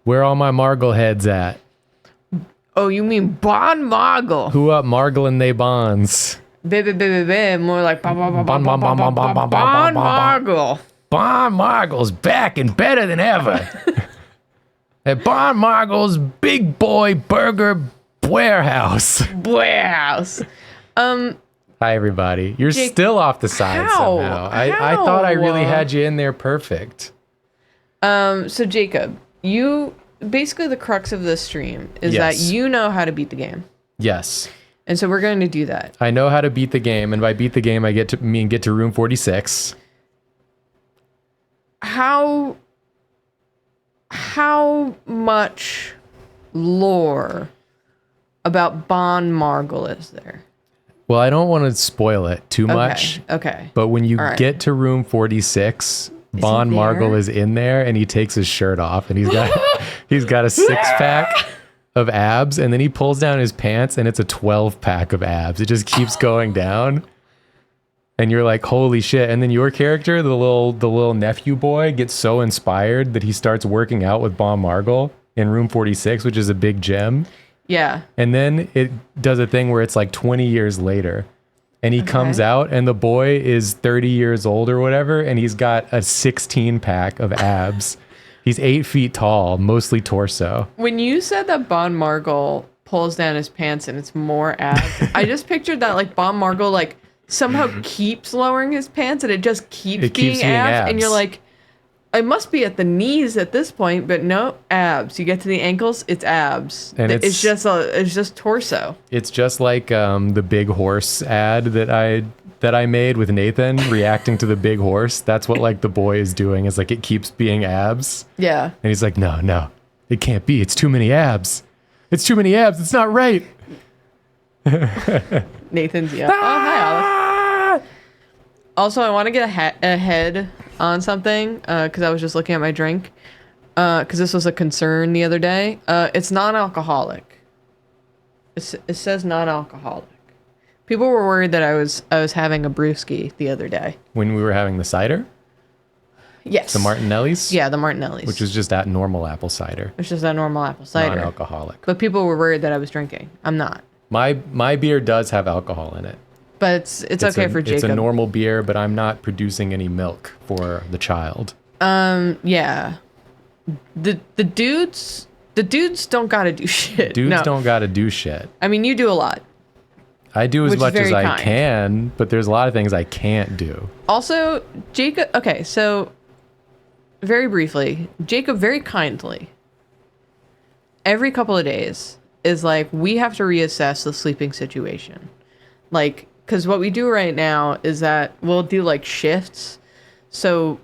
Where all my Margle heads at? Oh, you mean Bon Margle? Who up Margling they bonds? Baby, more like Bon Bon Margle. Bon Margle's back and better than ever. At Bon Margle's Big Boy Burger Warehouse. Warehouse. Hi, everybody. You're Jake, still off the side how? somehow. I thought I really had you in there perfect. So Jacob, you basically the crux of this stream is that you know how to beat the game. Yes. And so we're going to do that. I know how to beat the game, and by beat the game, I get to room 46. How much lore about Bon Margle is there? Well, I don't want to spoil it too much. Okay. But when you get to room 46, Bon Margle is in there, and he takes his shirt off, and he's got a 6-pack of abs, and then he pulls down his pants, and it's a 12-pack of abs. It just keeps going down, and you're like, holy shit! And then your character, the little nephew boy, gets so inspired that he starts working out with Bon Margle in room 46, which is a big gym. Yeah. And then it does a thing where it's like 20 years later, and he comes out, and the boy is 30 years old or whatever, and he's got a 16-pack of abs. He's 8 feet tall, mostly torso. When you said that Bon Margle pulls down his pants and it's more abs, I just pictured that like Bon Margle like somehow keeps lowering his pants and it just keeps being abs, and you're like, it must be at the knees at this point, but no, abs. You get to the ankles, it's abs. And it's just torso. It's just like the big horse ad that I made with Nathan reacting to the big horse. That's what like the boy is doing, is like it keeps being abs. Yeah. And he's like, no, it can't be. It's too many abs. It's too many abs. It's not right. Nathan's Oh, hi, Alice. Also, I want to get ahead on something because I was just looking at my drink because this was a concern the other day. It's non-alcoholic. It says non-alcoholic. People were worried that I was having a brewski the other day. When we were having the cider? Yes. The Martinelli's? Yeah, the Martinelli's. Which is just that normal apple cider. It's just that normal apple cider. Non-alcoholic. But people were worried that I was drinking. I'm not. My beer does have alcohol in it. But it's okay for Jacob. It's a normal beer, but I'm not producing any milk for the child. Yeah. The dudes don't gotta do shit. Dudes don't gotta do shit. I mean, you do a lot. I do as much as I kind. can, but there's a lot of things I can't do. Also, Jacob, okay, so very briefly, Jacob very kindly, every couple of days is like, we have to reassess the sleeping situation. Like, because what we do right now is that we'll do like shifts. So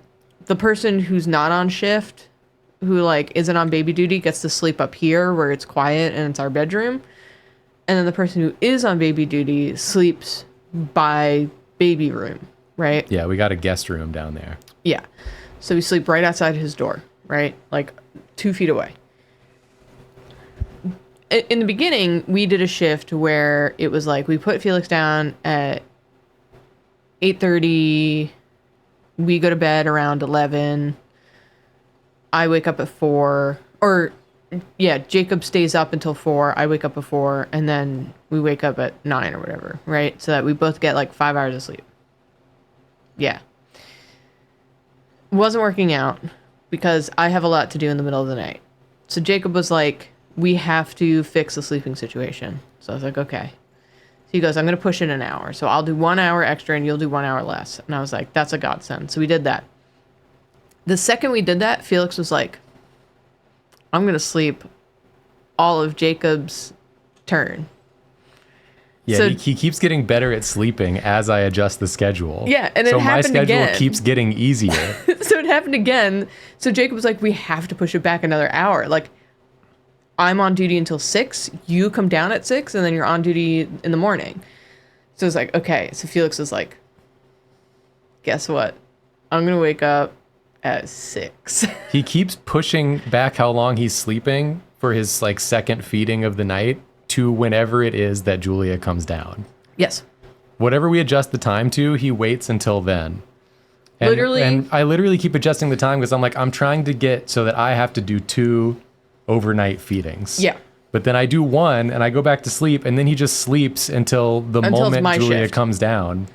the person who's not on shift, who like isn't on baby duty, gets to sleep up here where it's quiet and it's our bedroom. And then the person who is on baby duty sleeps by baby room, right? Yeah, we got a guest room down there. Yeah. So we sleep right outside his door, right? Like 2 feet away. In the beginning, we did a shift where it was like we put Felix down at 8:30. We go to bed around 11. I wake up at 4. Or, yeah, Jacob stays up until 4. I wake up at 4. And then we wake up at 9 or whatever, right? So that we both get like 5 hours of sleep. Yeah. Wasn't working out because I have a lot to do in the middle of the night. So Jacob was like, we have to fix the sleeping situation. So I was like, okay. So he goes, I'm going to push it an hour. So I'll do 1 hour extra and you'll do 1 hour less. And I was like, that's a godsend. So we did that. The second we did that, Felix was like, I'm going to sleep all of Jacob's turn. Yeah, so, he keeps getting better at sleeping as I adjust the schedule. Yeah, and it happened again. So my schedule keeps getting easier. So it happened again. So Jacob was like, we have to push it back another hour. Like, I'm on duty until 6. You come down at 6, and then you're on duty in the morning. So it's like, okay. So Felix is like, guess what? I'm going to wake up at 6. He keeps pushing back how long he's sleeping for his like second feeding of the night to whenever it is that Julia comes down. Yes. Whatever we adjust the time to, he waits until then. And I literally keep adjusting the time because I'm like, I'm trying to get so that I have to do 2 overnight feedings. Yeah. But then I do one and I go back to sleep, and then he just sleeps until the it's moment my Julia shift. comes down.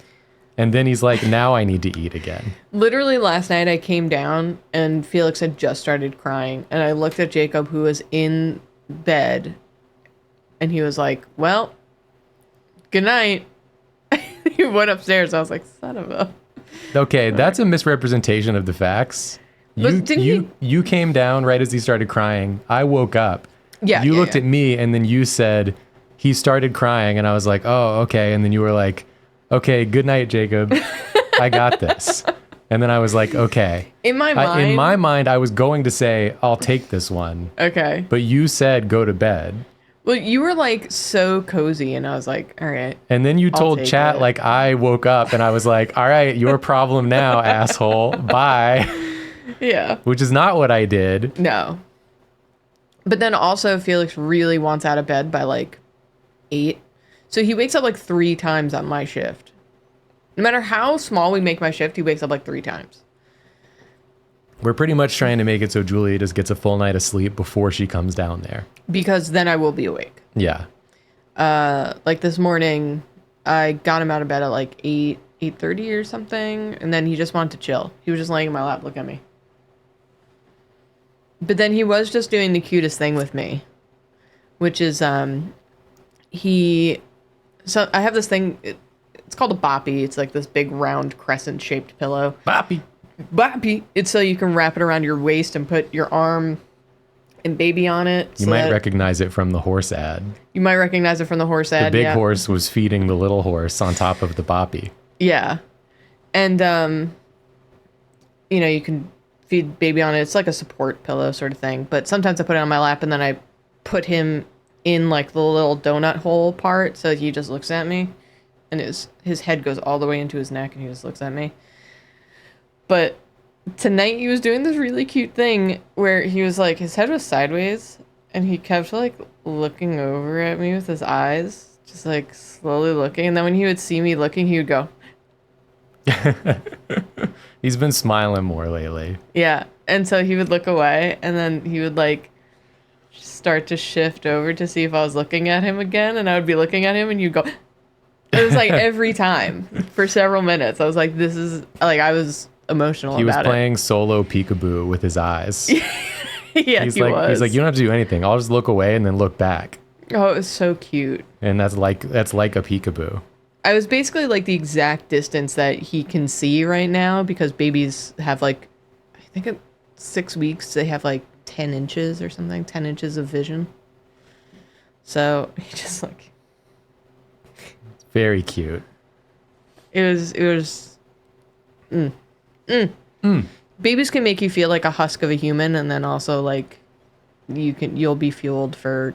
And then he's like, now I need to eat again. Literally last night I came down and Felix had just started crying. And I looked at Jacob, who was in bed. And he was like, well, good night. He went upstairs. I was like, son of a... Okay, that's a misrepresentation of the facts. But You came down right as he started crying. I woke up. Yeah. You looked at me, and then you said, he started crying. And I was like, oh, okay. And then you were like, okay, good night, Jacob. I got this. And then I was like, okay. In my mind, I was going to say, I'll take this one. Okay. But you said, go to bed. Well, you were like so cozy, and I was like, all right. And then you told take chat, it. like, I woke up, and I was like, all right, your problem now, asshole. Bye. Yeah. Which is not what I did. No. But then also, Felix really wants out of bed by like 8. So he wakes up like 3 times on my shift. No matter how small we make my shift, he wakes up like 3 times. We're pretty much trying to make it so Julia just gets a full night of sleep before she comes down there. Because then I will be awake. Yeah. Like this morning, I got him out of bed at like 8:30 or something. And then he just wanted to chill. He was just laying in my lap, look at me. But then he was just doing the cutest thing with me. Which is, So I have this thing, it's called a boppy. It's like this big round crescent shaped pillow. Boppy. Boppy. It's so you can wrap it around your waist and put your arm and baby on it. You might recognize it from the horse ad. You might recognize it from the horse ad. The big horse was feeding the little horse on top of the boppy. Yeah. And, you can feed baby on it. It's like a support pillow sort of thing. But sometimes I put it on my lap and then I put him in like the little donut hole part, so he just looks at me, and his head goes all the way into his neck, and he just looks at me. But tonight he was doing this really cute thing where he was like, his head was sideways, and he kept like looking over at me with his eyes, just like slowly looking, and then when he would see me looking, he would go. He's been smiling more lately. Yeah, and so he would look away, and then he would like start to shift over to see if I was looking at him again, and I would be looking at him and you'd go. It was like every time for several minutes. I was like, this is like, I was emotional about it. He was playing solo peekaboo with his eyes. Yeah, He's like, you don't have to do anything. I'll just look away and then look back. Oh, it was so cute. And that's like a peekaboo. I was basically like the exact distance that he can see right now, because babies have like, I think at 6 weeks, they have like 10 inches or something, 10 inches of vision. So he just like, very cute. Babies can make you feel like a husk of a human, and then also like you'll be fueled for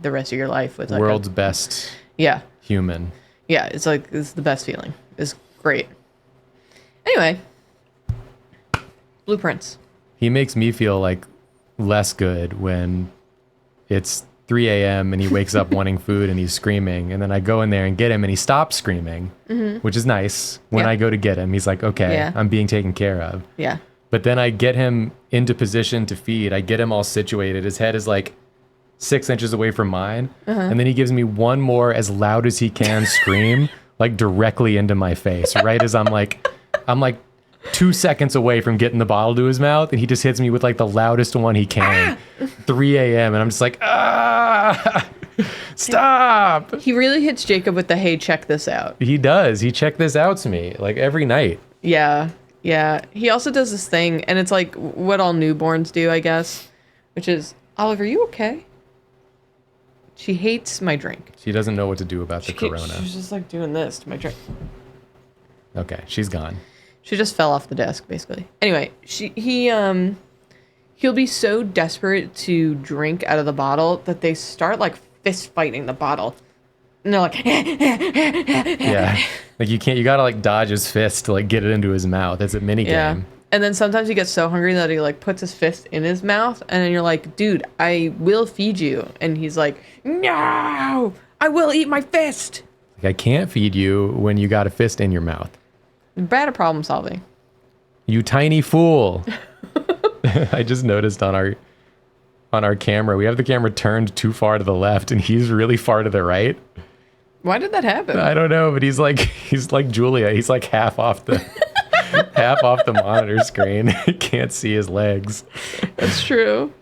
the rest of your life with like world's best human. Yeah, it's the best feeling. It's great. Anyway, blueprints. He makes me feel like less good when it's 3 a.m. and he wakes up wanting food and he's screaming, and then I go in there and get him and he stops screaming, which is nice. When I go to get him, he's like, okay, I'm being taken care of. Yeah. But then I get him into position to feed. I get him all situated. His head is like 6 inches away from mine. And then he gives me one more as loud as he can scream, like directly into my face, right as I'm like 2 seconds away from getting the bottle to his mouth, and he just hits me with like the loudest one he can. 3 a.m. and I'm just like, stop. He really hits Jacob with the, hey, check this out. He does. He checked this out to me like every night. Yeah. Yeah. He also does this thing, and it's like what all newborns do, I guess, which is, Olive, are you okay? She hates my drink. She doesn't know what to do about the corona. She's just like doing this to my drink. Okay, she's gone. She just fell off the desk, basically. Anyway, he'll be so desperate to drink out of the bottle that they start like fist fighting the bottle. And they're like, yeah. Like you gotta like dodge his fist to like get it into his mouth. It's a mini game. And then sometimes he gets so hungry that he like puts his fist in his mouth, and then you're like, dude, I will feed you. And he's like, no, I will eat my fist. Like, I can't feed you when you got a fist in your mouth. Bad at problem solving. You tiny fool. I just noticed on our on our camera. We have the camera turned too far to the left, and he's really far to the right. Why did that happen? I don't know, but he's like Julia. He's like half off the monitor screen. You can't see his legs. That's true.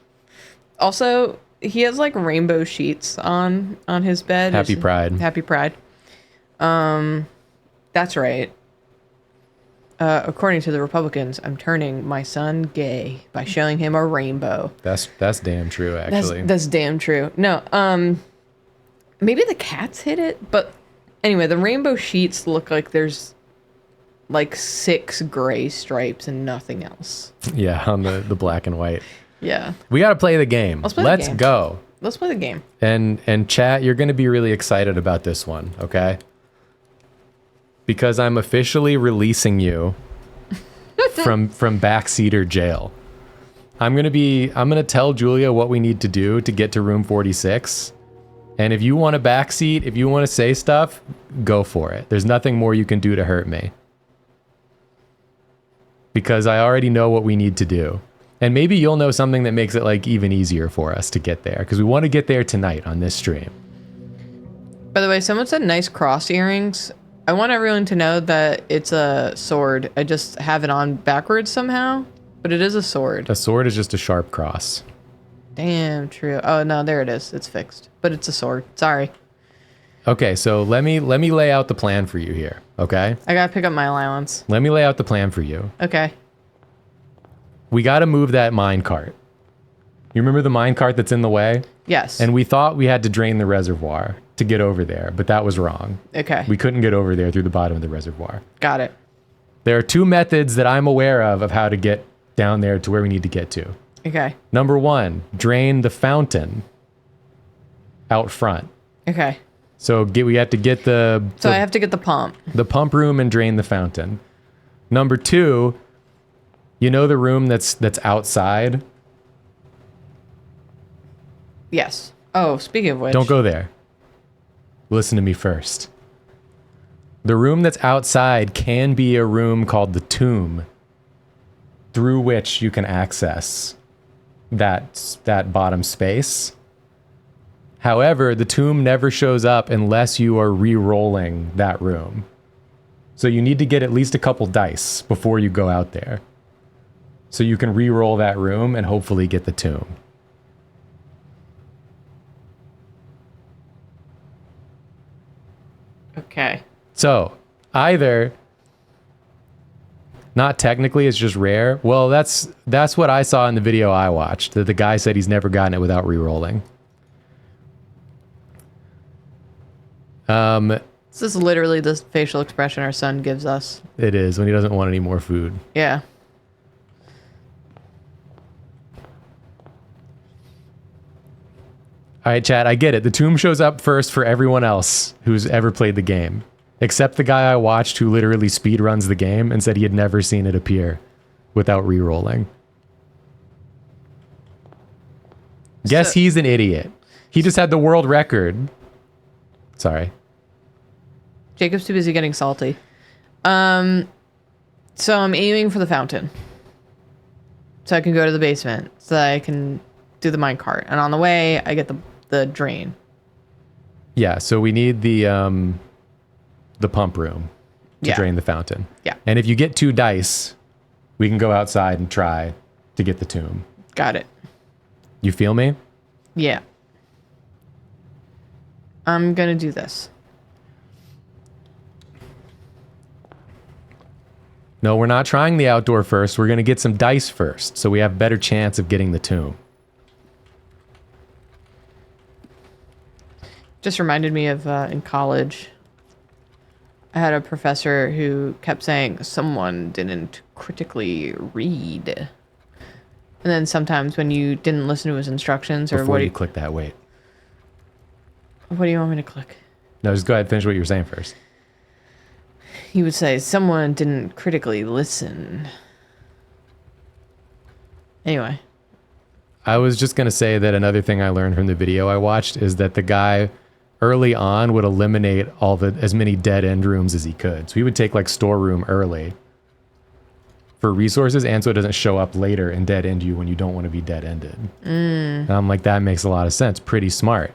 Also, he has like rainbow sheets on his bed. Happy Pride. Happy Pride. That's right. According to the Republicans, I'm turning my son gay by showing him a rainbow. That's damn true, actually. That's damn true. No, maybe the cats hit it, but anyway, the rainbow sheets look like there's like 6 gray stripes and nothing else. Yeah, on the black and white. Yeah. We got to play the game. Let's play Let's the game. go. Let's play the game. And chat, you're going to be really excited about this one, okay? Because I'm officially releasing you from backseater jail. I'm going to tell Julia what we need to do to get to room 46. And if you want a backseat, if you want to say stuff, go for it. There's nothing more you can do to hurt me. Because I already know what we need to do. And maybe you'll know something that makes it like even easier for us to get there. Because we want to get there tonight on this stream. By the way, someone said nice cross earrings. I want everyone to know that it's a sword. I just have it on backwards somehow. But it is a sword. A sword is just a sharp cross. Damn true. Oh no, there it is. It's fixed. But it's a sword. Sorry. Okay, so let me lay out the plan for you here, okay? I gotta pick up my allowance. Let me lay out the plan for you. Okay. We got to move that mine cart. You remember the mine cart that's in the way? Yes. And we thought we had to drain the reservoir to get over there, but that was wrong. Okay. We couldn't get over there through the bottom of the reservoir. Got it. There are 2 methods that I'm aware of how to get down there to where we need to get to. Okay. Number 1, drain the fountain out front. Okay. So we have to get So I have to get the pump. the pump room and drain the fountain. Number 2, you know the room that's outside? Yes. Oh, speaking of which. Don't go there. Listen to me first. The room that's outside can be a room called the tomb, through which you can access that bottom space. However, the tomb never shows up unless you are re-rolling that room. So you need to get at least a couple dice before you go out there. So you can re-roll that room and hopefully get the tomb. Okay. So either, not technically, it's just rare. Well, that's what I saw in the video I watched, that the guy said he's never gotten it without re-rolling. This is literally the facial expression our son gives us. It is, when he doesn't want any more food. Yeah. All right, chat, I get it. The tomb shows up first for everyone else who's ever played the game, except the guy I watched who literally speedruns the game and said he had never seen it appear without re-rolling. Guess he's an idiot. He just had the world record. Sorry. Jacob's too busy getting salty. So I'm aiming for the fountain. So I can go to the basement. So that I can do the minecart. And on the way, I get the drain. Yeah, so we need the pump room to drain the fountain. Yeah. And if you get 2 dice, we can go outside and try to get the tomb. Got it. You feel me? Yeah. I'm gonna do this. No, we're not trying the outdoor first. We're going to get some dice first, so we have a better chance of getting the tomb. Just reminded me of in college, I had a professor who kept saying someone didn't critically read. And then sometimes when you didn't listen to his instructions or Before you click that, wait. what do you want me to click? No, just go ahead and finish what you were saying first. He would say someone didn't critically listen. Anyway. I was just going to say that another thing I learned from the video I watched is that the guy early on would eliminate as many dead end rooms as he could. So he would take like storeroom early for resources and so it doesn't show up later and dead end you when you don't want to be dead ended. And I'm like, that makes a lot of sense. Pretty smart.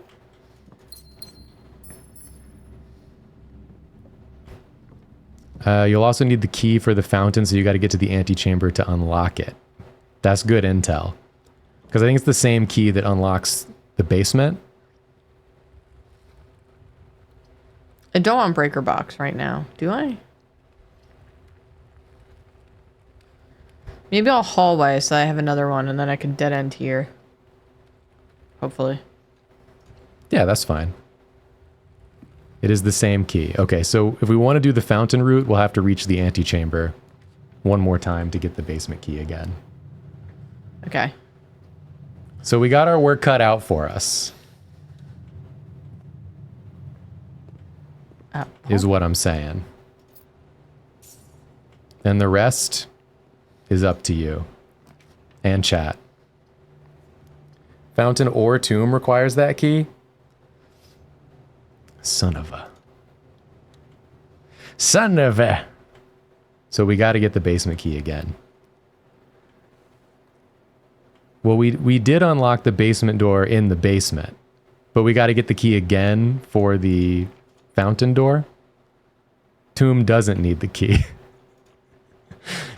You'll also need the key for the fountain, so you got to get to the antechamber to unlock it. That's good intel. Because I think it's the same key that unlocks the basement. I don't want breaker box right now, do I? Maybe I'll hallway so I have another one and then I can dead end here. Hopefully. Yeah, that's fine. It is the same key. Okay, so if we want to do the fountain route, we'll have to reach the antechamber one more time to get the basement key again. Okay. So we got our work cut out for us. Is what I'm saying. And the rest is up to you. And chat. Fountain or tomb requires that key? Son of a. So we got to get the basement key again. Well, we did unlock the basement door in the basement. But we got to get the key again for the fountain door. Tomb doesn't need the key.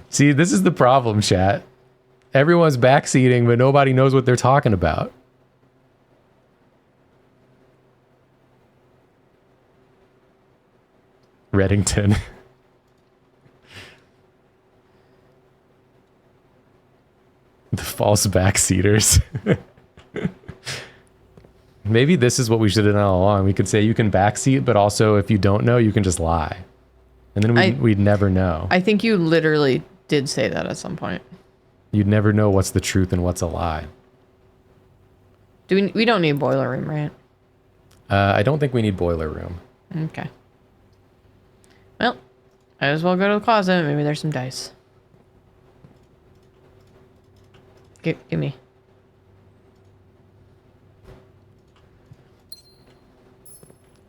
See, this is the problem, chat. Everyone's backseating, but nobody knows what they're talking about. Reddington. The false backseaters. Maybe this is what we should have done all along. We could say you can backseat, but also if you don't know, you can just lie. And then we'd never know. I think you literally did say that at some point. You'd never know what's the truth and what's a lie. We don't need boiler room, right? I don't think we need boiler room. Okay. Well, might as well go to the closet. Maybe there's some dice. Give me.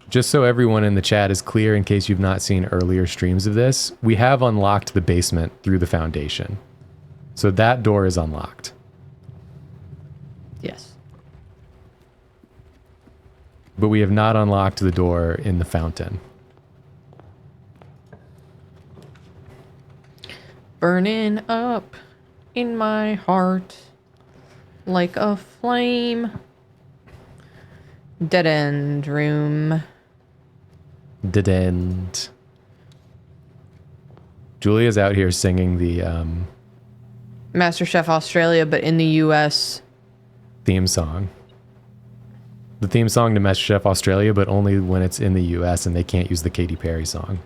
Just so everyone in the chat is clear, in case you've not seen earlier streams of this, we have unlocked the basement through the foundation. So that door is unlocked. Yes. But we have not unlocked the door in the fountain. Burning up in my heart like a flame. Dead end room. Dead end. Julia's out here singing the MasterChef Australia, but in the US. theme song. The theme song to MasterChef Australia, but only when it's in the US and they can't use the Katy Perry song.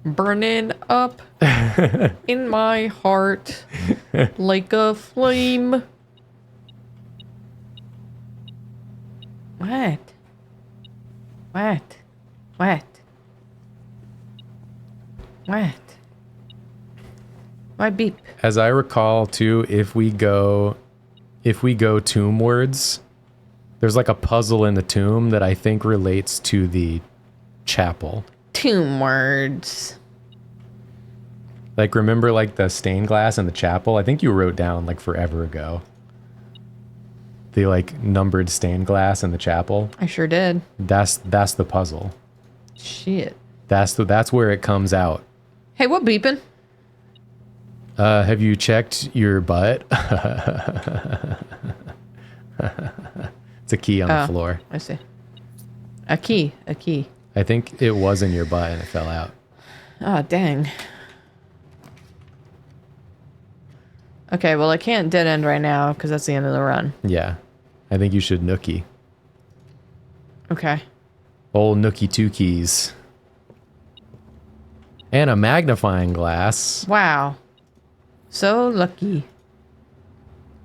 Burning up in my heart like a flame. What? What? What? What? Why beep? As I recall too, if we go tomb words, there's like a puzzle in the tomb that I think relates to the chapel. Tomb words. Like, remember like the stained glass in the chapel? I think you wrote down like forever ago. The like numbered stained glass in the chapel. I sure did. That's the puzzle. Shit. That's where it comes out. Hey, what beeping? Have you checked your butt? It's a key on the floor. I see. A key. I think it was in your butt and it fell out. Oh, dang. Okay, well, I can't dead end right now because that's the end of the run. Yeah. I think you should nookie. Okay. Old nookie two keys. And a magnifying glass. Wow. So lucky.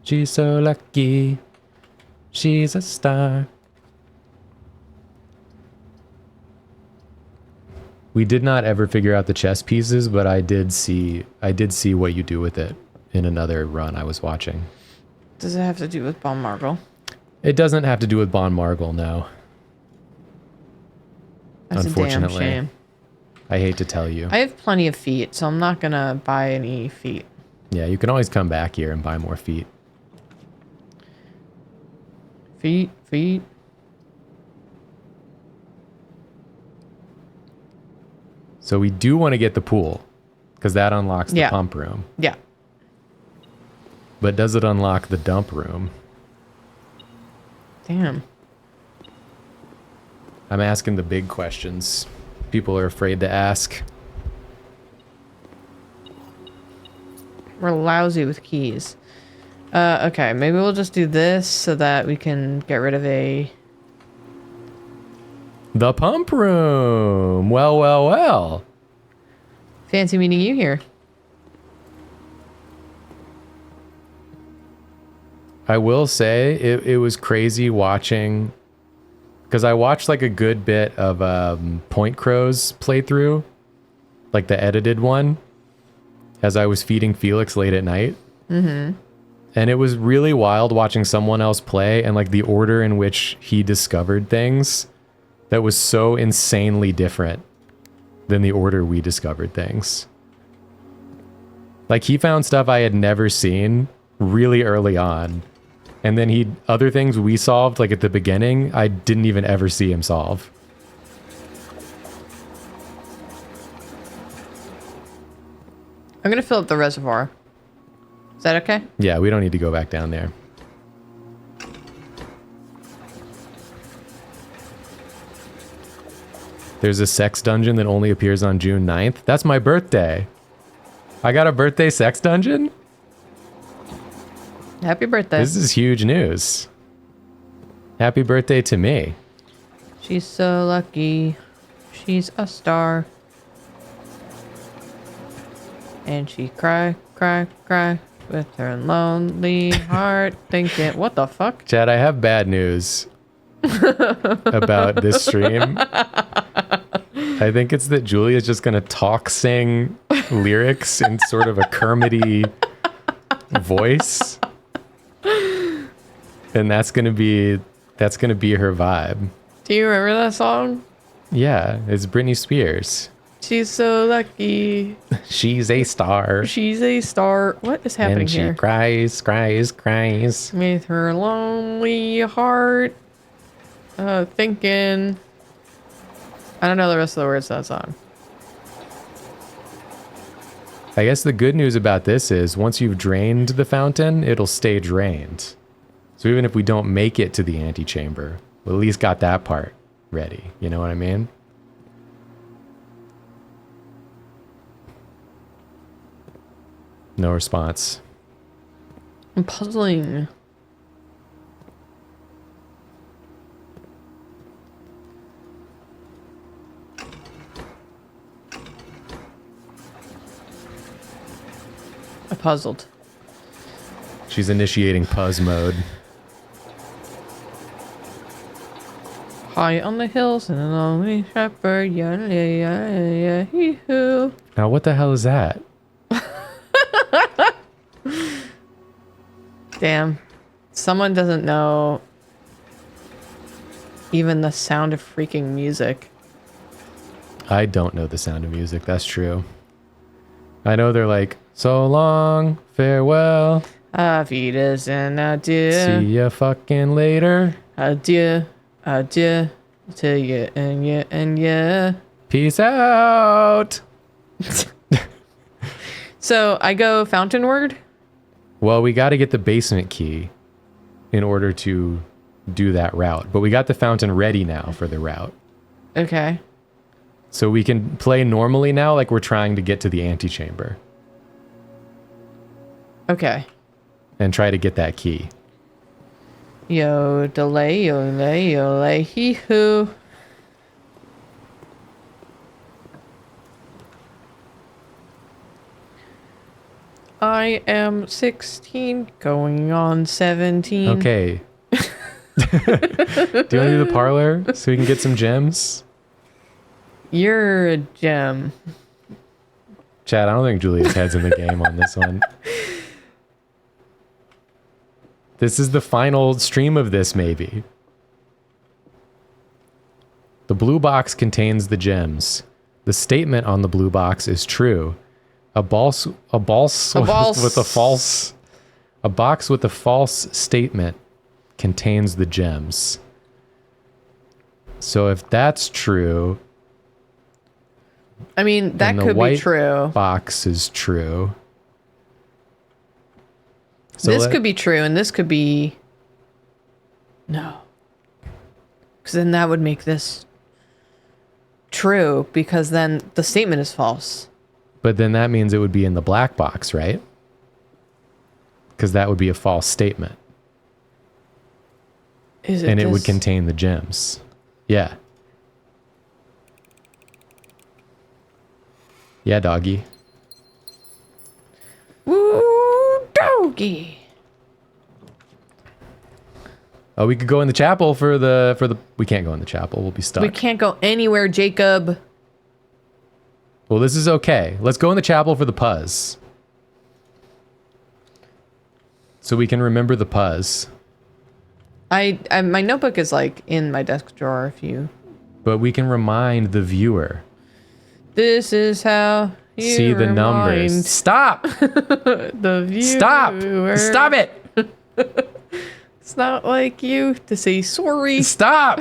She's so lucky. She's a star. We did not ever figure out the chess pieces, but I did see what you do with it in another run I was watching. Does it have to do with Bon Margle? It doesn't have to do with Bon Margle, no. That's Unfortunately. a damn shame. I hate to tell you. I have plenty of feet, so I'm not gonna buy any feet. Yeah, you can always come back here and buy more feet. Feet. So we do want to get the pool, because that unlocks the Yeah. pump room. Yeah. But does it unlock the dump room? Damn. I'm asking the big questions people are afraid to ask. We're lousy with keys. Okay, maybe we'll just do this so that we can get rid of a... The pump room. Well. Fancy meeting you here. I will say it was crazy watching, because I watched like a good bit of Point Crow's playthrough, like the edited one, as I was feeding Felix late at night. Mm-hmm. And it was really wild watching someone else play and like the order in which he discovered things that was so insanely different than the order we discovered things. Like he found stuff I had never seen really early on. And then other things we solved like at the beginning, I didn't even ever see him solve. I'm gonna fill up the reservoir. Is that okay? Yeah, we don't need to go back down there. There's a sex dungeon that only appears on June 9th. That's my birthday. I got a birthday sex dungeon? Happy birthday. This is huge news. Happy birthday to me. She's so lucky. She's a star. And she cry with her lonely heart thinking, what the fuck? Chad, I have bad news about this stream. I think it's that Julia's just going to sing lyrics in sort of a Kermit-y voice. And that's going to be her vibe. Do you remember that song? Yeah, it's Britney Spears. She's so lucky. She's a star. She's a star. What is happening and she here? cries. With her lonely heart thinking. I don't know the rest of the words of that song. I guess the good news about this is once you've drained the fountain, it'll stay drained. So even if we don't make it to the antechamber, we at least got that part ready. You know what I mean? No response. I'm puzzling. I'm puzzled. She's initiating puzz mode. High on the hills and a lonely shepherd, yeah, hee-hoo. Now what the hell is that? Damn. Someone doesn't know even the sound of freaking music. I don't know the sound of music, that's true. I know they're like, so long, farewell. Auf Wiedersehen, adieu. See ya fucking later. Adieu, adieu, to you and you. Peace out. So I go fountainward. Well, we got to get the basement key in order to do that route. But we got the fountain ready now for the route. Okay. So we can play normally now like we're trying to get to the antechamber. Okay. And try to get that key. Yo, delay, hee-hoo. I am 16, going on 17. Okay. Do you want to do the parlor so we can get some gems? You're a gem. Chad, I don't think Julia's head's in the game on this one. This is the final stream of this, maybe. The blue box contains the gems. The statement on the blue box is true. A box with a false statement contains the gems. So if that's true, I mean, that then the could be white true. box is true. So This could be true, and this could be no. Because then that would make this true, because then the statement is false. But then that means it would be in the black box, right? Because that would be a false statement. Is it? And it would contain the gems. Yeah. Yeah, doggy. Woo, doggy. Oh, we could go in the chapel for the. We can't go in the chapel. We'll be stuck. We can't go anywhere, Jacob. Well, this is okay. Let's go in the chapel for the puzz. So we can remember the puzz. I my notebook is like in my desk drawer. If you. But we can remind the viewer. This is how you See the numbers. Stop! The viewer. Stop it! It's not like you to say sorry. Stop!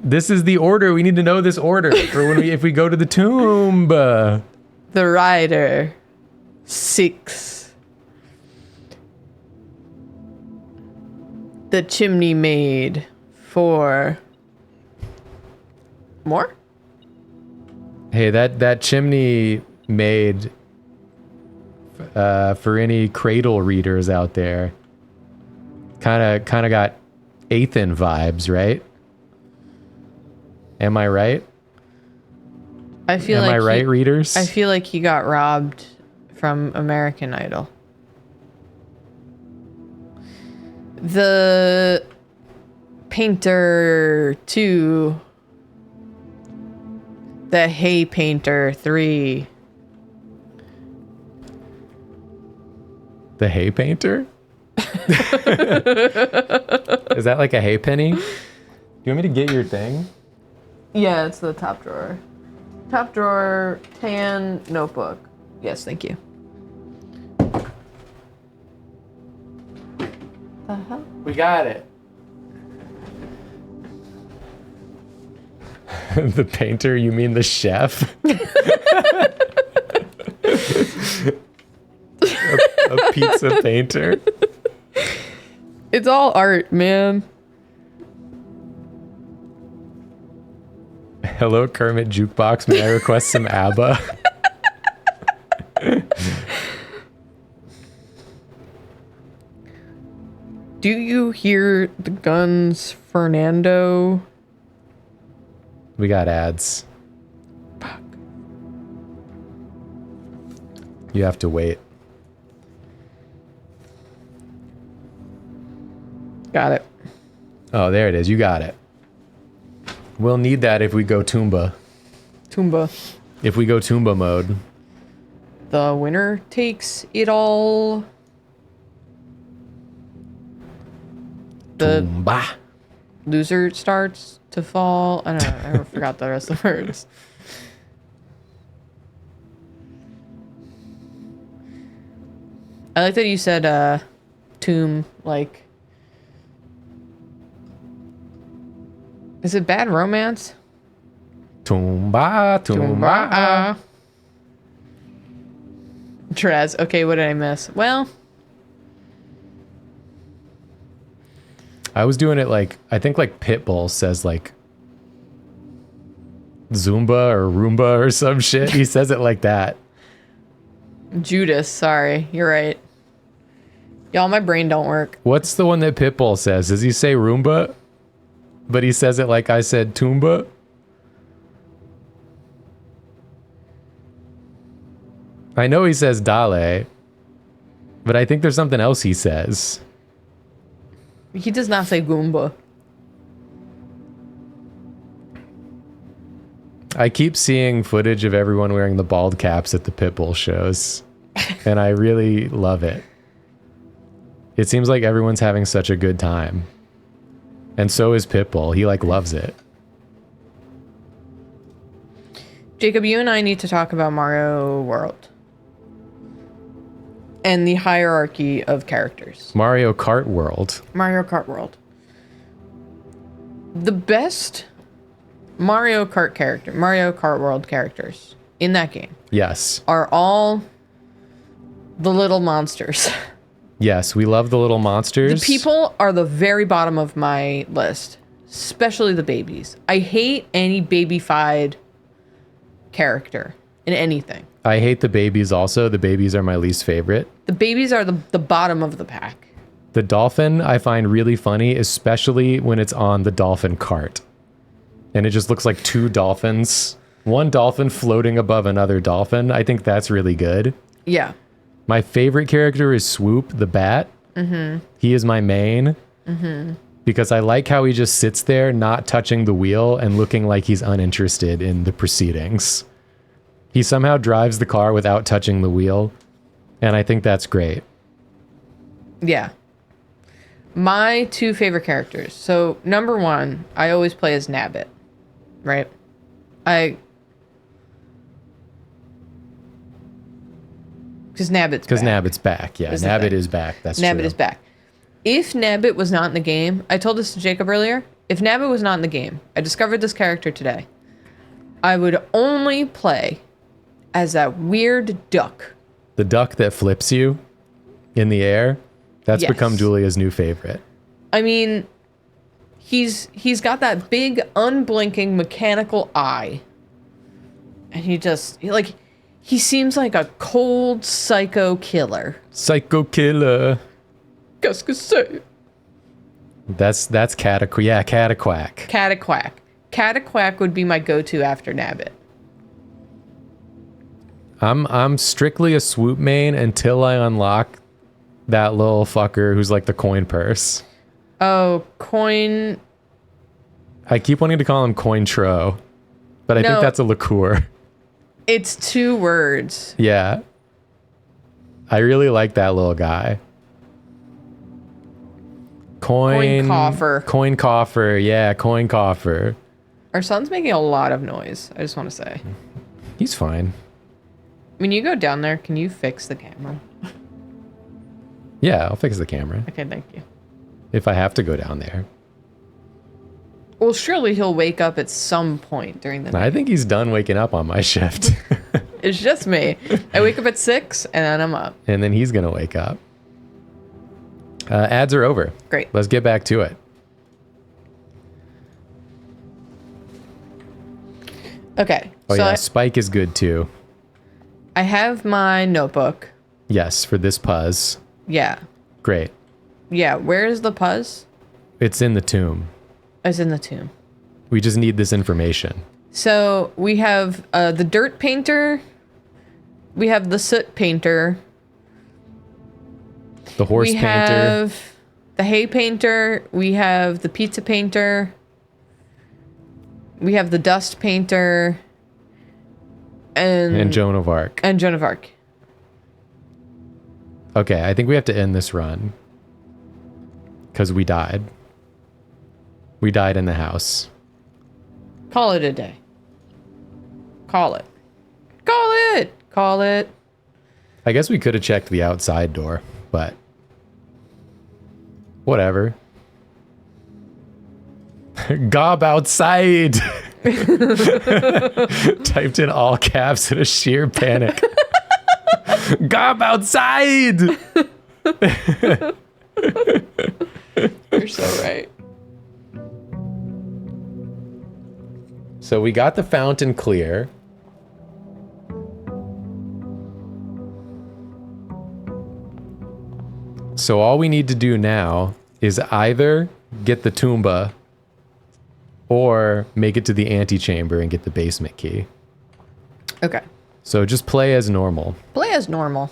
This is the order. We need to know this order for when if we go to the tomb. The rider. 6. The chimney maid. 4. More? Hey, that chimney maid, for any cradle readers out there, kind of got Ethan vibes, right? Am I right? I feel Am like I right, readers? I feel like he got robbed from American Idol. The painter 2. The hay painter 3. The hay painter? Is that like a hay penny? Do you want me to get your thing? Yeah, it's the top drawer. Top drawer, tan notebook. Yes, thank you. Uh-huh. We got it. The painter? You mean the chef? a pizza painter? It's all art, man. Hello, Kermit Jukebox. May I request some ABBA? Do you hear the guns, Fernando? We got ads. Fuck. You have to wait. Got it. Oh, there it is. You got it. We'll need that if we go Toomba. Toomba. If we go Toomba mode. The winner takes it all. The Toomba. loser starts to fall. I don't know. I forgot the rest of the words. I like that you said tomb, like. Is it Bad Romance? Toomba, Toomba. Trez. Okay, what did I miss? Well, I was doing it like, I think like Pitbull says like Zumba or Roomba or some shit. He says it like that. Judas. Sorry, you're right. Y'all, my brain don't work. What's the one that Pitbull says? Does he say Roomba? But he says it like I said Toomba? I know he says Dale, but I think there's something else he says. He does not say Goomba. I keep seeing footage of everyone wearing the bald caps at the Pitbull shows, and I really love it. It seems like everyone's having such a good time. And so is Pitbull. He like loves it. Jacob, you and I need to talk about Mario World and the hierarchy of characters. Mario Kart World. Mario Kart World. The best Mario Kart World characters in that game Yes. are all the little monsters. Yes, we love the little monsters. The people are the very bottom of my list, especially the babies. I hate any babyfied character in anything. I hate the babies also. The babies are my least favorite. The babies are the bottom of the pack. The dolphin I find really funny, especially when it's on the dolphin cart. And it just looks like two dolphins. One dolphin floating above another dolphin. I think that's really good. Yeah. My favorite character is Swoop, the bat. He is my main. Because I like how he just sits there, not touching the wheel and looking like he's uninterested in the proceedings. He somehow drives the car without touching the wheel. And I think that's great. Yeah. My two favorite characters. So, number one, I always play as Nabbit, right? Because Nabbit's back. Yeah, Nabbit is back. That's Nabbit true. is back. If Nabbit was not in the game, I told this to Jacob earlier. If Nabbit was not in the game, I discovered this character today. I would only play as that weird duck. The duck that flips you in the air. That's Yes. become Julia's new favorite. I mean, he's got that big, unblinking, mechanical eye. And he seems like a cold psycho killer. Psycho killer. Qu'est-ce que c'est? That's Cataquack. Yeah, Cataquack. Cataquack. Cataquack would be my go-to after Nabbit. I'm strictly a Swoop main until I unlock that little fucker who's like the coin purse. Oh, coin. I keep wanting to call him Cointro, but I think No. that's a liqueur. It's 2 words. Yeah. I really like that little guy. Coin coffer. Coin coffer. Yeah, coin coffer. Our son's making a lot of noise. I just want to say. He's fine. When you go down there, can you fix the camera? Yeah, I'll fix the camera Okay, thank you. if I have to go down there. Well, surely he'll wake up at some point during the night. I think he's done waking up on my shift. It's just me. I wake up at 6 and then I'm up. And then he's going to wake up. Ads are over. Great. Let's get back to it. Okay. Oh, so yeah. Spike is good too. I have my notebook. Yes, for this puzz. Yeah. Great. Yeah. Where is the puzz? It's in the tomb. It's in the tomb. We just need this information. So we have the dirt painter. We have the soot painter. The horse we painter. have the hay painter. We have the pizza painter. We have the dust painter. And Joan of Arc. And Joan of Arc. Okay, I think we have to end this run. Because we died. We died in the house. Call it a day. Call it. Call it. Call it. I guess we could have checked the outside door, but whatever. Gob outside! Typed in all caps in a sheer panic. Gob outside! You're so right. So we got the fountain clear. So all we need to do now is either get the Toomba or make it to the antechamber and get the basement key. Okay. So just play as normal. Play as normal.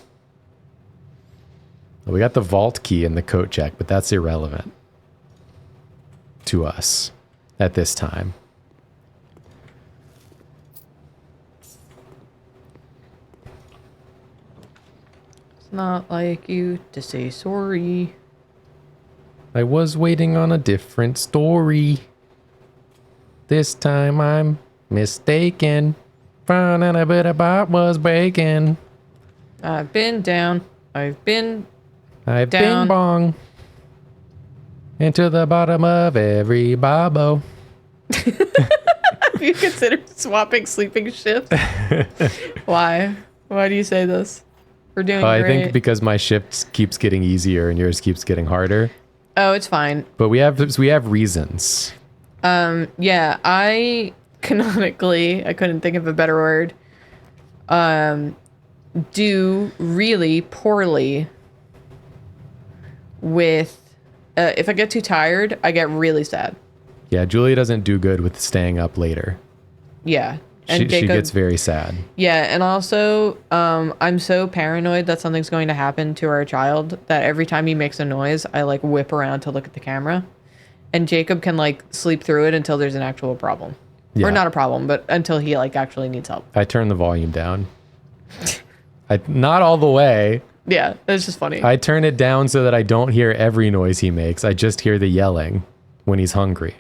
We got the vault key and the coat check, but that's irrelevant to us at this time. It's not like you to say sorry. I was waiting on a different story. This time I'm mistaken. Fun and a bit of bop was breaking. I've been down. I've been I've down. bing bong into the bottom of every bobbo. Have you considered swapping sleeping shifts? Why? Why do you say this? We're doing I great. think because my shift keeps getting easier and yours keeps getting harder. Oh, it's fine. But we have reasons. Yeah, I canonically, I couldn't think of a better word, do really poorly with, if I get too tired, I get really sad. Yeah, Julia doesn't do good with staying up later. Yeah. She gets very sad. Yeah, and also, I'm so paranoid that something's going to happen to our child that every time he makes a noise, I like whip around to look at the camera. And Jacob can like sleep through it until there's an actual problem. Yeah. Or not a problem, but until he like actually needs help. I turn the volume down. Not all the way. Yeah, it's just funny. I turn it down so that I don't hear every noise he makes. I just hear the yelling when he's hungry.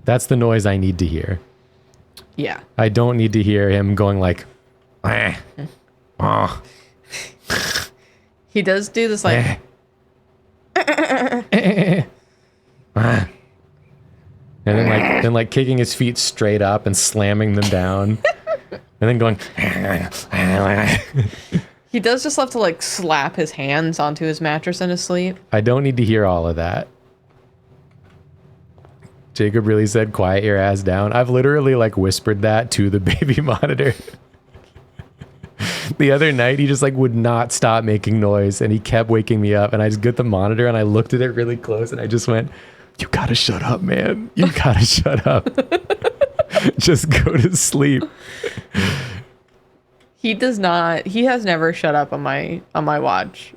That's the noise I need to hear. Yeah. I don't need to hear him going like, eh, oh, He does do this like, and then kicking his feet straight up and slamming them down, and then going. he does just love to like slap his hands onto his mattress in his sleep. I don't need to hear all of that. Jacob really said, "Quiet your ass down." I've literally like whispered that to the baby monitor. The other night, he just like would not stop making noise, and he kept waking me up. And I just get the monitor, and I looked at it really close, and I just went, "You gotta shut up, man. You gotta shut up. Just go to sleep." He does not. He has never shut up on my watch.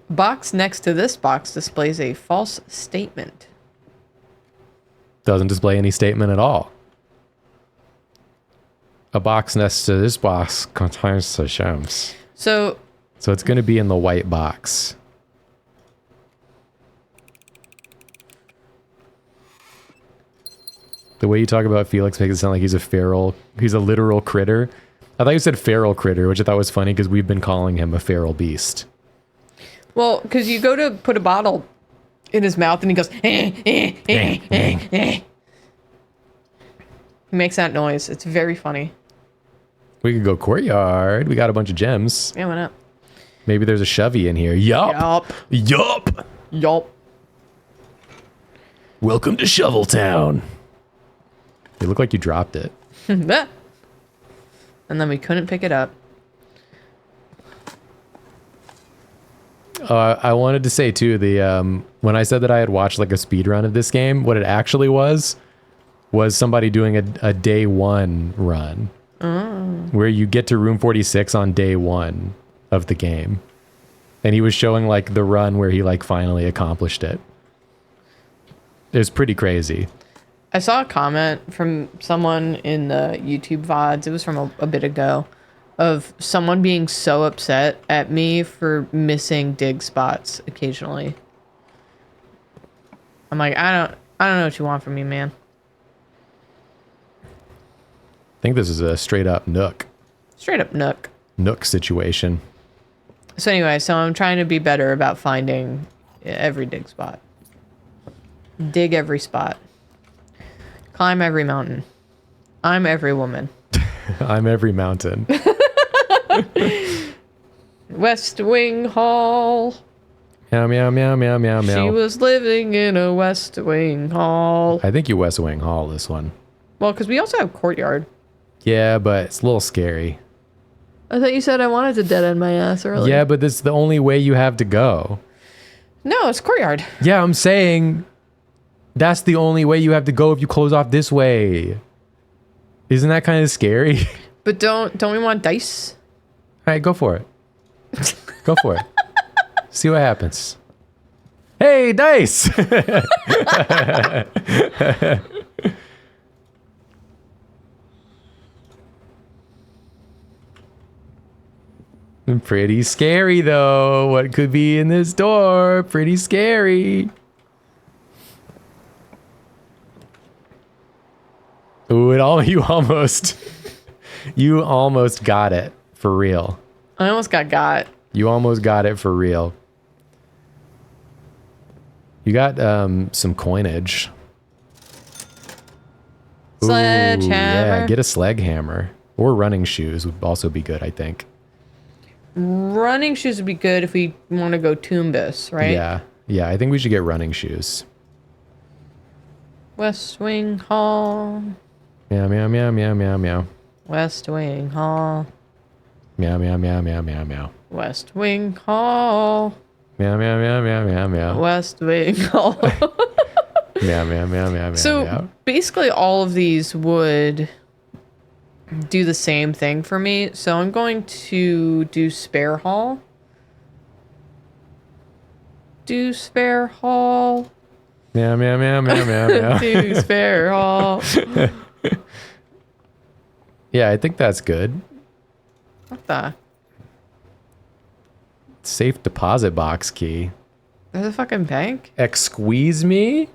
Box next to this box displays a false statement. Doesn't display any statement at all. A box next to this box contains the gems. So it's going to be in the white box. The way you talk about Felix makes it sound like he's a feral. He's a literal critter. I thought you said feral critter, which I thought was funny because we've been calling him a feral beast. well, because you go to put a bottle in his mouth and he goes, He makes that noise. It's very funny. We could go courtyard. We got a bunch of gems. Yeah, why not? Maybe there's a shovey in here. Yup. Yup. Yup. Welcome to Shoveltown. You look like you dropped it. And then we couldn't pick it up. I wanted to say too, when I said that I had watched like a speed run of this game, what it actually was somebody doing a day one run. Where you get to room 46 on day one of the game. And he was showing like the run where he like finally accomplished it. It was pretty crazy. I saw a comment from someone in the YouTube VODs. It was from a bit ago, of someone being so upset at me for missing dig spots occasionally. I'm like, I don't know what you want from me, man. I think this is a straight up Nook Straight up nook. situation. So anyway, so I'm trying to be better about finding every dig spot. Dig every spot. Climb every mountain. I'm every woman. I'm every mountain. West Wing Hall. Meow, meow, meow, meow, meow, She meow. was living in a West Wing Hall. I think you West Wing Hall this one. Well, because we also have Courtyard. Yeah, but it's a little scary. I thought you said I wanted to dead end my ass earlier. Yeah, but this is the only way you have to go. No, it's Courtyard. Yeah, I'm saying that's the only way you have to go if you close off this way. Isn't that kind of scary? But don't we want dice? All right, go for it. Go for it. See what happens. Hey, dice! Pretty scary, though. What could be in this door? Pretty scary. Ooh, you almost... You almost got it for real. I almost got. You almost got it for real. You got some coinage. Sledgehammer. Yeah, get a sledgehammer. Or running shoes would also be good, I think. Running shoes would be good if we want to go Toombus, right? Yeah, I think we should get running shoes. West Wing Hall. Meow, meow, meow, meow, meow, meow. West Wing Hall. Meow, meow, meow, meow, meow, meow. West Wing Hall. Meow, meow, meow, meow, meow, meow. West Wing Hall. Meow, meow, meow, meow, meow. So meow. basically all of these would do the same thing for me. So I'm going to do Spare Hall. Do Spare Hall. Meow, meow, meow, meow, meow, meow. Do Spare Hall. Yeah, I think that's good. What the? Safe deposit box key. There's a fucking bank? Squeeze me?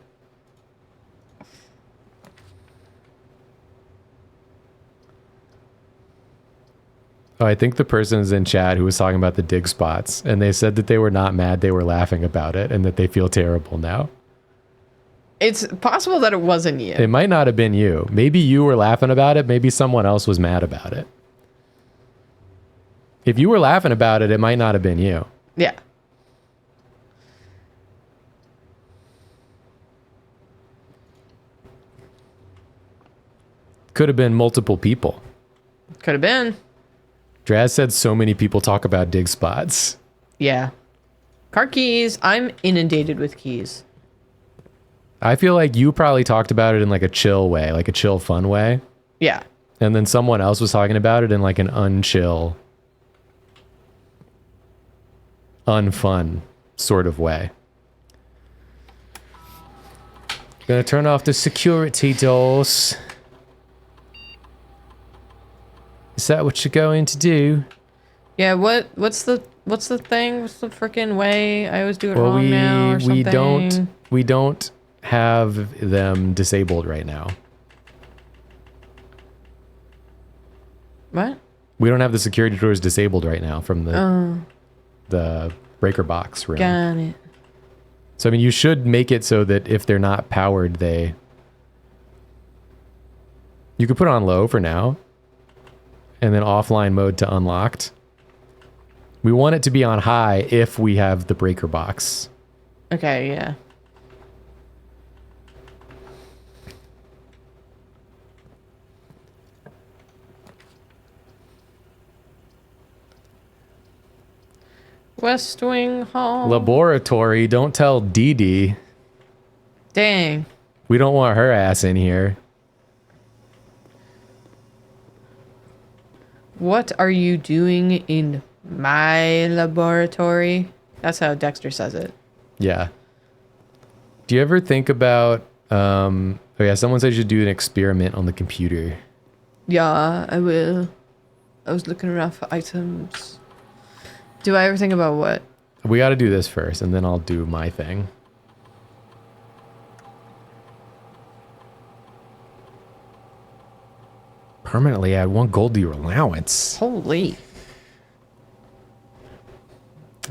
Oh, I think the person's in chat who was talking about the dig spots, and they said that they were not mad, they were laughing about it, and that they feel terrible now. It's possible that it wasn't you. It might not have been you. Maybe you were laughing about it, maybe someone else was mad about it. If you were laughing about it, it might not have been you. Yeah. Could have been multiple people. Could have been. Draz said so many people talk about dig spots. Yeah. Car keys. I'm inundated with keys. I feel like you probably talked about it in like a chill way, like a chill, fun way. Yeah. And then someone else was talking about it in like an unchill, unfun sort of way. Gonna turn off the security doors. Is that what you're going to do? Yeah, what's the thing? What's the freaking way? I always do it wrong now or something. We don't have them disabled right now. What? We don't have the security doors disabled right now from the breaker box room. Got it. So I mean, you should make it so that if they're not powered, you could put it on low for now, and then offline mode to unlocked. We want it to be on high if we have the breaker box. Okay, yeah. West Wing Hall. Laboratory, don't tell Dee Dee. Dang. We don't want her ass in here. What are you doing in my laboratory? That's how Dexter says it. Yeah. Do you ever think about, oh yeah, someone said you should do an experiment on the computer. Yeah, I will. I was looking around for items. Do I ever think about what? We got to do this first, and then I'll do my thing. Permanently add 1 gold to your allowance. Holy.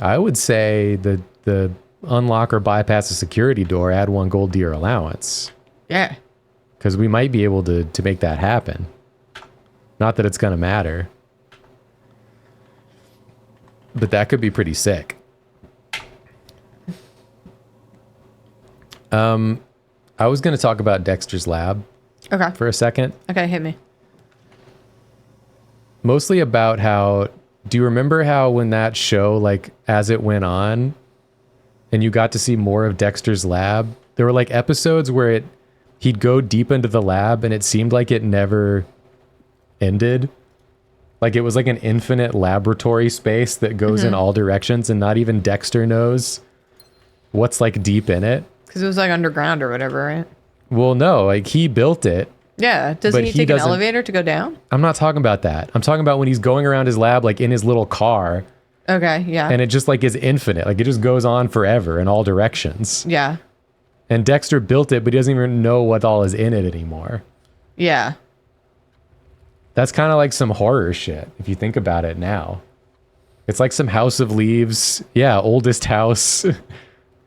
I would say the unlock or bypass a security door, add 1 gold to your allowance. Yeah. Because we might be able to make that happen. Not that it's going to matter. But that could be pretty sick. I was going to talk about Dexter's Lab Okay. for a second. Okay, hit me. Mostly about how, do you remember how when that show, like as it went on and you got to see more of Dexter's Lab, there were like episodes where he'd go deep into the lab and it seemed like it never ended. Like it was like an infinite laboratory space that goes in all directions and not even Dexter knows what's like deep in it. Because it was like underground or whatever, right? Well, no, like he built it. Yeah. Doesn't he take an elevator to go down? I'm not talking about that. I'm talking about when he's going around his lab, like in his little car. Okay, yeah. And it just like is infinite. Like it just goes on forever in all directions. Yeah. And Dexter built it, but he doesn't even know what all is in it anymore. Yeah. That's kind of like some horror shit, if you think about it now. It's like some House of Leaves, yeah, oldest house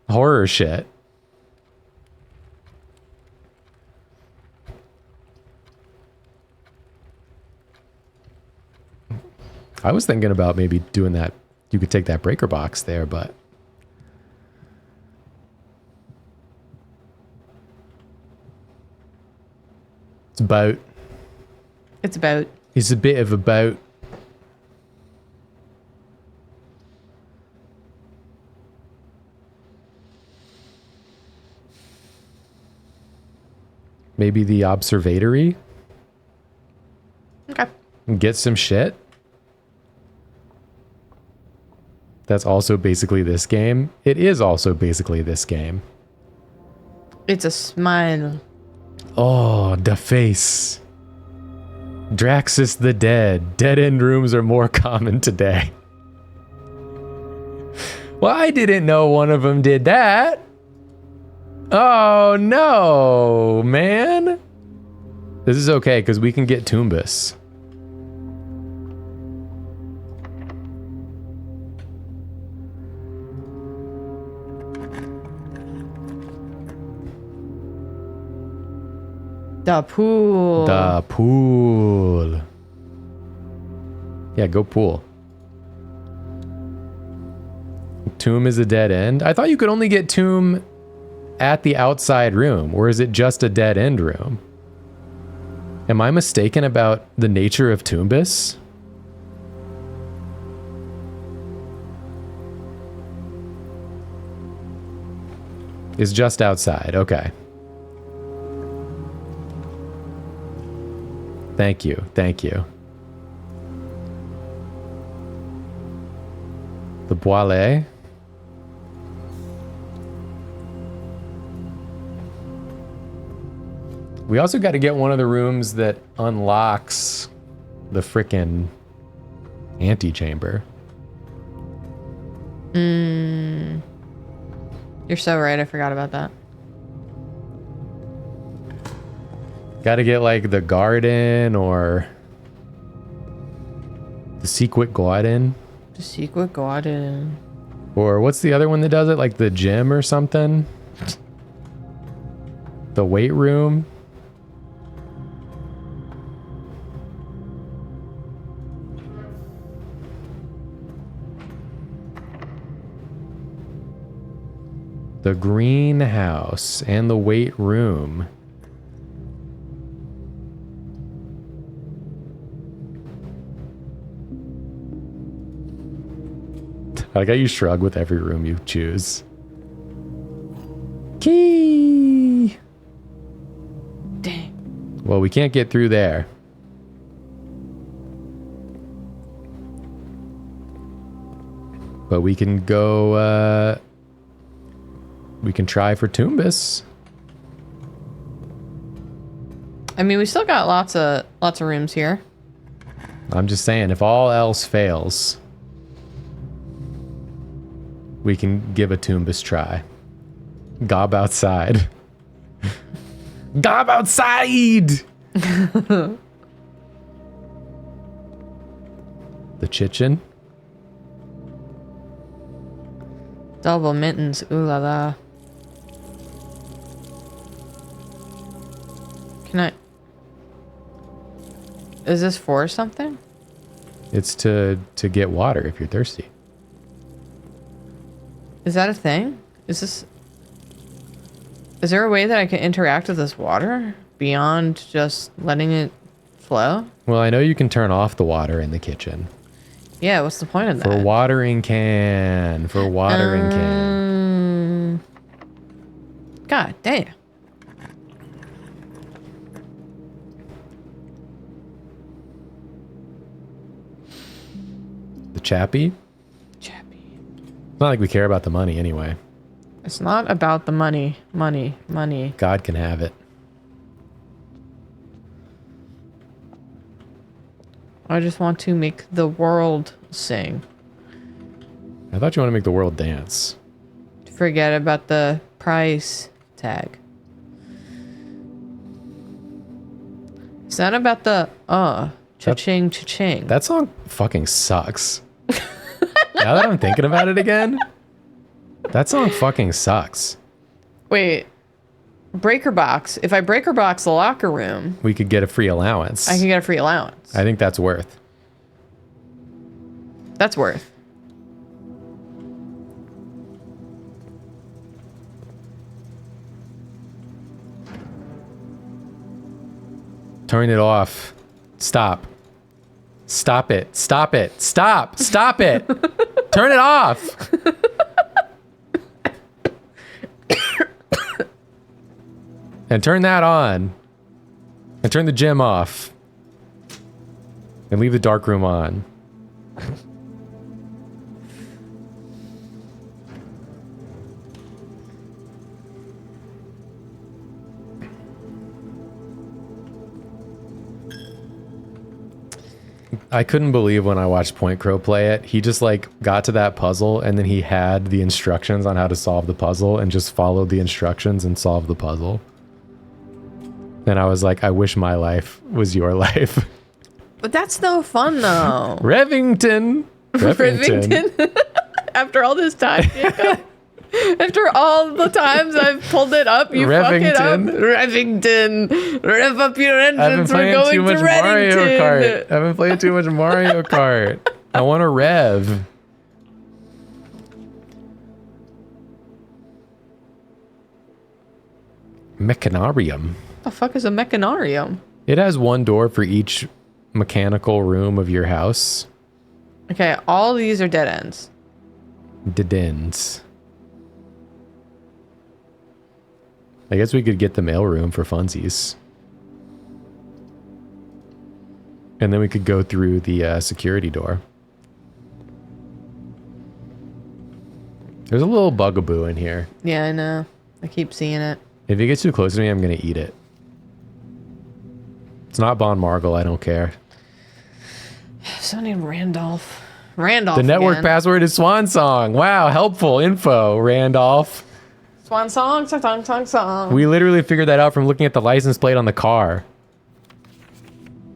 horror shit. I was thinking about maybe doing that. You could take that breaker box there, but... It's about. It's about. It's a bit of a boat. Maybe the observatory? Okay. And get some shit? That's also basically this game. It is also basically this game. It's a smile. Oh, the face. Draxus the Dead. Dead-end rooms are more common today. Well, I didn't know one of them did that. Oh, no, man. This is okay, because we can get Tumbus. The pool. The pool. Yeah, go pool. Tomb is a dead end. I thought you could only get Tomb at the outside room, or is it just a dead end room? Am I mistaken about the nature of Tumbus? Is just outside. Okay. Thank you. Thank you. The Boilet. We also got to get one of the rooms that unlocks the frickin' antechamber. You're so right. I forgot about that. Got to get like the garden or the secret garden. The secret garden. Or what's the other one that does it? Like the gym or something? The weight room? The greenhouse and the weight room. I like how you shrug with every room you choose. Key! Dang. Well, we can't get through there. But we can go, we can try for Tumbus. I mean, we still got lots of rooms here. I'm just saying, if all else fails, we can give a Tumbus try. Gob outside. Gob outside! The Chichen. Double mittens. Ooh la la. Can I... Is this for something? It's to get water if you're thirsty. Is that a thing? Is there a way that I can interact with this water beyond just letting it flow? Well, I know you can turn off the water in the kitchen. Yeah, what's the point of that? For watering can. For watering can. God damn. The Chappie? It's not like we care about the money anyway. It's not about the money. Money. God can have it. I just want to make the world sing. I thought you want to make the world dance. Forget about the price tag. It's not about the Cha-ching, cha-ching. That song fucking sucks. Now that I'm thinking about it again, that song fucking sucks. Wait. Breaker box. If I breaker box the locker room, We could get a free allowance. I can get a free allowance. I think that's worth. That's worth. Turn it off. Stop. Stop it. Stop it. Stop. Stop it. Turn it off. And turn that on. And turn the gym off. And leave the dark room on. I couldn't believe when I watched Point Crow play it. He just like got to that puzzle and then he had the instructions on how to solve the puzzle and just followed the instructions and solved the puzzle. And I was like, I wish my life was your life. But that's no fun, though. Revington. Revington. After all this time, Jacob. After all the times I've pulled it up, you fuck it up. Revington. Rev up your engines. We're going to Reddington. I've been playing too much Mario Kart. I want to rev. Mechanarium. The fuck is a mechanarium? It has one door for each mechanical room of your house. Okay, all these are dead ends. Dead ends. I guess we could get the mail room for funsies. And then we could go through the security door. There's a little bugaboo in here. Yeah, I know. I keep seeing it. If it gets too close to me, I'm going to eat it. It's not Bon Margle. I don't care. So named Randolph. Randolph. The network again. password is Swan Song. Wow, helpful info, Randolph. Swan song, song, song, song. We literally figured that out from looking at the license plate on the car.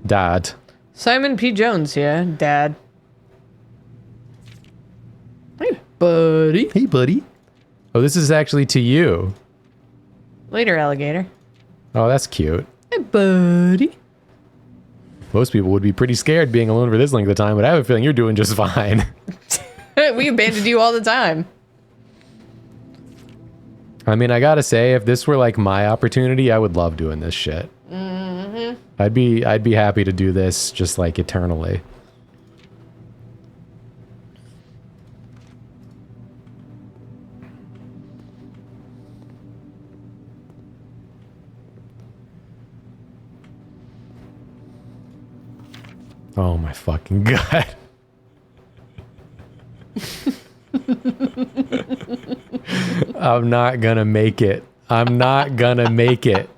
Dad. Simon P. Jones here, Dad. Hey, buddy. Hey, buddy. Oh, this is actually to you. Later, alligator. Oh, that's cute. Hey, buddy. Most people would be pretty scared being alone for this length of time, but I have a feeling you're doing just fine. We abandoned you all the time. I mean, I gotta say, if this were like my opportunity, I would love doing this shit. Mm-hmm. I'd be happy to do this just like eternally. Oh my fucking god. I'm not gonna make it. I'm not gonna make it.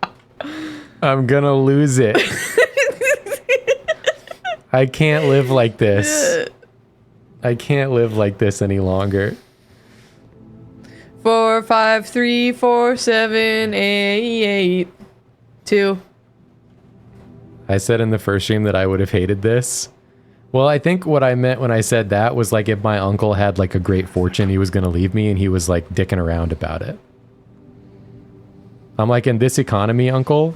I'm gonna lose it. I can't live like this. I can't live like this any longer. 4, 5, 3, 4, 7, 8, 2. I said in the first stream that I would have hated this. Well, I think what I meant when I said that was like if my uncle had like a great fortune, he was going to leave me and he was like dicking around about it. I'm like, in this economy, uncle,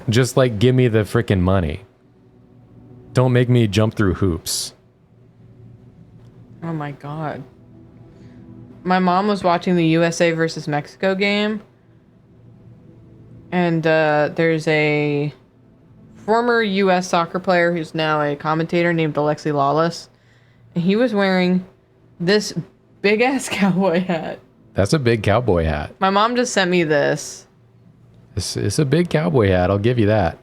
just like give me the freaking money. Don't make me jump through hoops. Oh my god. My mom was watching the USA versus Mexico game. And there's a former U.S. soccer player who's now a commentator named Alexi Lawless. And he was wearing this big-ass cowboy hat. That's a big cowboy hat. My mom just sent me this. It's a big cowboy hat, I'll give you that.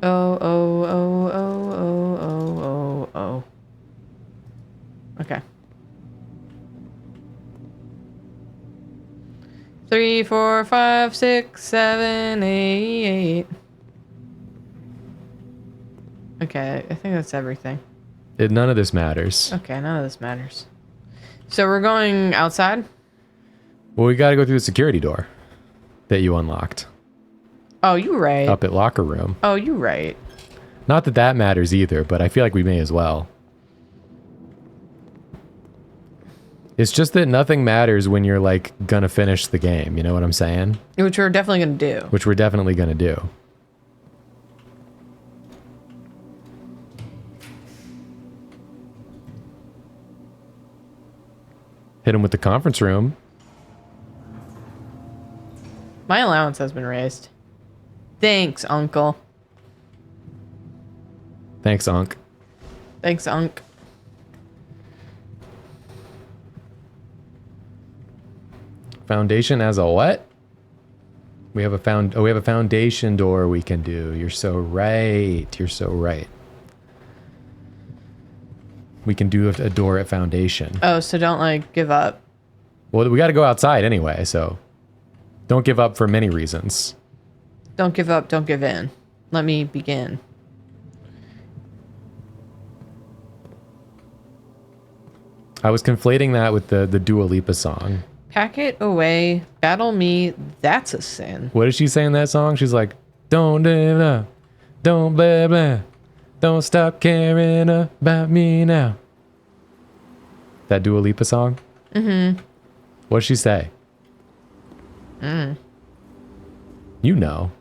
Oh, oh, oh, oh, oh, oh, oh, oh. Okay. 3, 4, 5, 6, 7, 8. Okay, I think that's everything. None of this matters. Okay, none of this matters. So we're going outside? Well, we got to go through the security door that you unlocked Oh, you right. up at locker room. Oh, you right. Not that that matters either, but I feel like we may as well. It's just that nothing matters when you're like gonna finish the game. You know what I'm saying? Which we're definitely going to do. Which we're definitely gonna do. Hit him with the conference room. My allowance has been raised. Thanks, Uncle. Thanks, Unc. Thanks, Unc. Foundation as a what? We have a foundation door we can do. You're so right. You're so right. We can do a door at foundation. Oh, so don't like give up. Well, we got to go outside anyway, so don't give up for many reasons. Don't give up, don't give in. Let me begin. I was conflating that with the Dua Lipa song. Pack it away, battle me, that's a sin. What does she say in that song? She's like, don't blah, blah, don't blah, blah, don't stop caring about me now. That Dua Lipa song? Mm-hmm. What does she say? You know.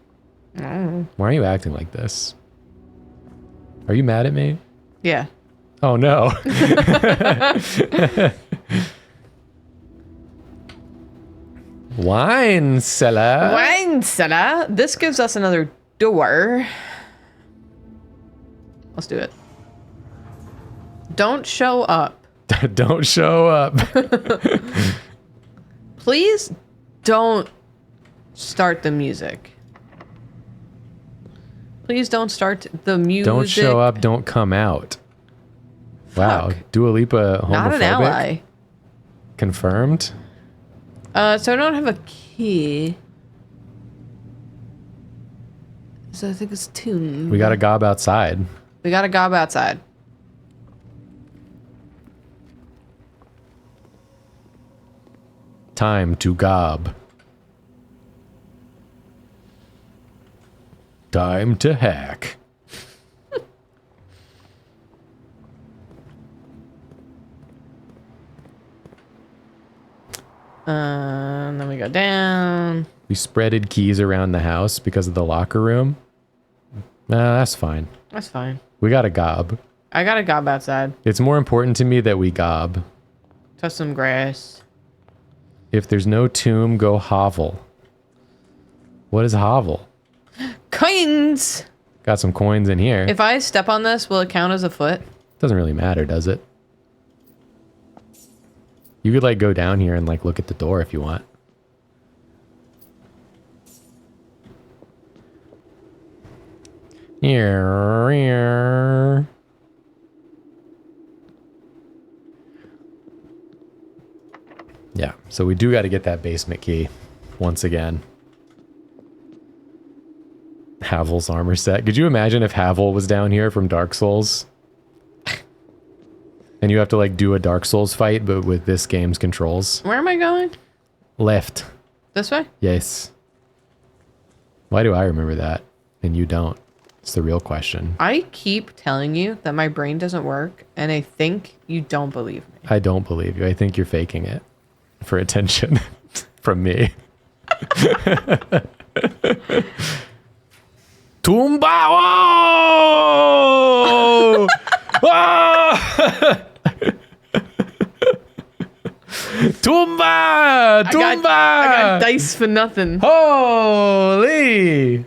Why are you acting like this? Are you mad at me? Yeah. Oh, no. Wine cellar. Wine cellar. This gives us another door. Let's do it. Don't show up. Don't show up. Please don't start the music. Please don't start the music. Don't show up. Don't come out. Wow. Fuck. Dua Lipa homophobic? Not an ally. Confirmed? So I don't have a key. So I think it's two. We got a gob outside. We got a gob outside. Time to gob. Time to hack. Then we go down. We spreaded keys around the house because of the locker room. Nah, that's fine. That's fine. We got a gob. I got a gob outside. It's more important to me that we gob. Touch some grass. If there's no tomb, go hovel. What is hovel? Coins! Got some coins in here. If I step on this, will it count as a foot? Doesn't really matter, does it? You could like go down here and like look at the door if you want. Yeah. Yeah, so we do got to get that basement key once again. Havel's armor set. Could you imagine if Havel was down here from Dark Souls? And you have to like do a Dark Souls fight, but with this game's controls. Where am I going? Left. This way? Yes. Why do I remember that and you don't? It's the real question. I keep telling you that my brain doesn't work, and I think you don't believe me. I don't believe you. I think you're faking it for attention from me. Tumba! Whoa! Whoa! Tumba! Tumba! I got dice for nothing. Holy!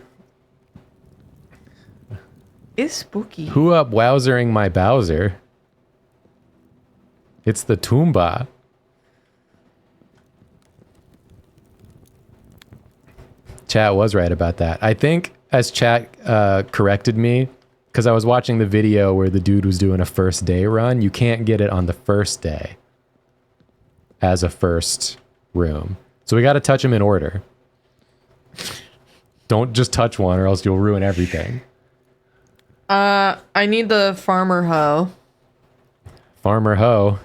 It's spooky. Who up wowzering my Bowser? It's the Tumba. Chat was right about that. I think as chat corrected me, because I was watching the video where the dude was doing a first day run, you can't get it on the first day as a first room. So we got to touch them in order. Don't just touch one or else you'll ruin everything. I need the farmer hoe. Farmer hoe.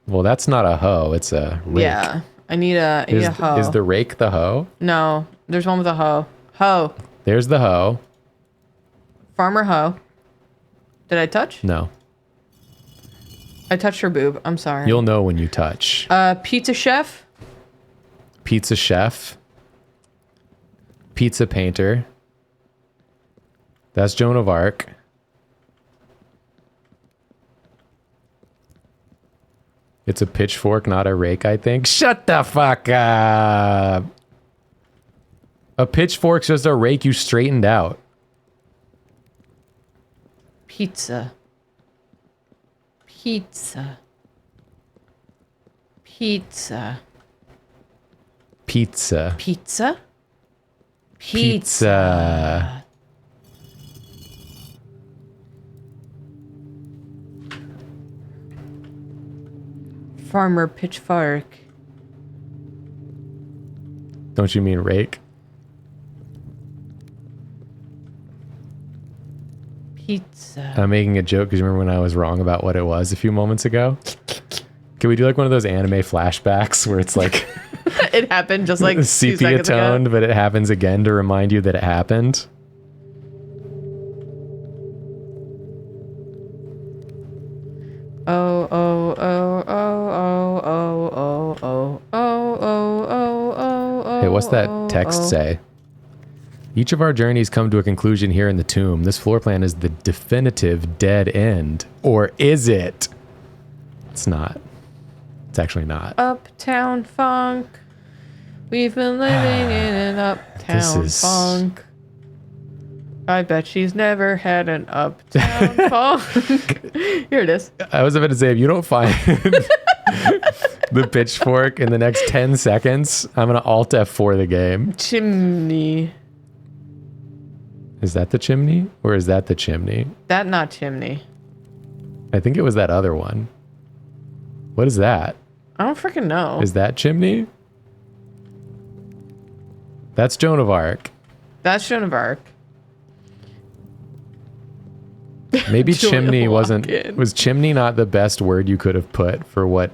Well, that's not a hoe. It's a rake. Yeah. I need a hoe. Is the rake the hoe? No, there's one with a hoe. Hoe. There's the hoe. Farmer hoe. Did I touch? No. I touched her boob. I'm sorry. You'll know when you touch. Pizza chef. Pizza chef. Pizza painter. That's Joan of Arc. It's a pitchfork, not a rake, I think. Shut the fuck up. A pitchfork's just a rake you straightened out. Pizza. Pizza. Pizza. Pizza. Pizza? Pizza. Farmer pitchfork. Don't you mean rake? Pizza. I'm making a joke because you remember when I was wrong about what it was a few moments ago? Can we do like one of those anime flashbacks where it's like It happened just like 2 sepia seconds ago. toned, but it happens again to remind you that it happened? Oh, oh, oh, oh, oh, oh, oh, oh, oh, oh, oh, oh. Hey, what's that text say? Each of our journeys come to a conclusion here in the tomb. This floor plan is the definitive dead end. Or is it? It's not. It's actually not. Uptown funk. We've been living in an uptown funk. I bet she's never had an uptown funk. Here it is. I was about to say, if you don't find the pitchfork in the next 10 seconds, I'm going to Alt F4 the game. Chimney. Is that the chimney? Or is that the chimney? That not chimney. I think it was that other one. What is that? I don't freaking know. Is that chimney? That's Joan of Arc. That's Joan of Arc. Maybe Joan chimney of wasn't... Walk-in. Was chimney not the best word you could have put for what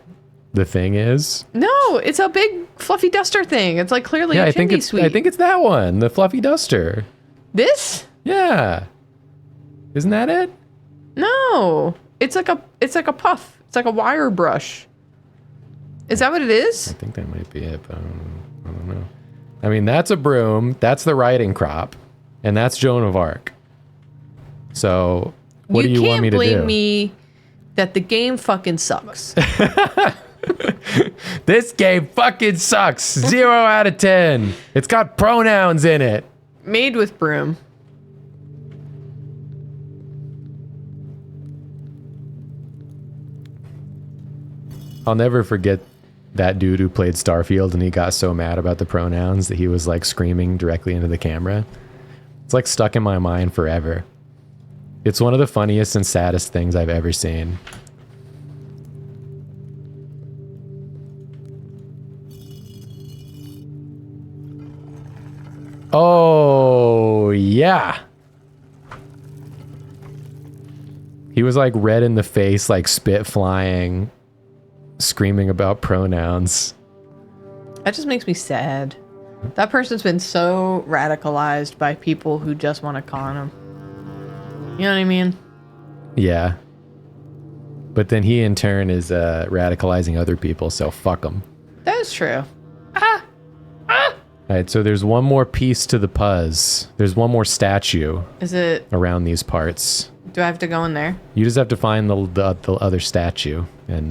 the thing is? No, it's a big fluffy duster thing. It's like clearly a chimney sweep. I think it's that one. The fluffy duster. This? Yeah. Isn't that it? No. It's like a puff. It's like a wire brush. Is that what it I is? think that might be it, but I don't know. I mean, that's a broom. That's the riding crop. And that's Joan of Arc. So, what do you want me to do? You can't blame me that the game fucking sucks. This game fucking sucks. 0 out of 10. It's got pronouns in it. Made with broom. I'll never forget that dude who played Starfield and he got so mad about the pronouns that he was like screaming directly into the camera. It's like stuck in my mind forever. It's one of the funniest and saddest things I've ever seen. Oh, yeah. He was like red in the face, like spit flying, screaming about pronouns. That just makes me sad. That person's been so radicalized by people who just want to con him. You know what I mean? Yeah. But then he in turn is radicalizing other people, so fuck him. That is true. All right, so there's one more piece to the puzzle. There's one more statue Is it? around these parts. Do I have to go in there? You just have to find the other statue, and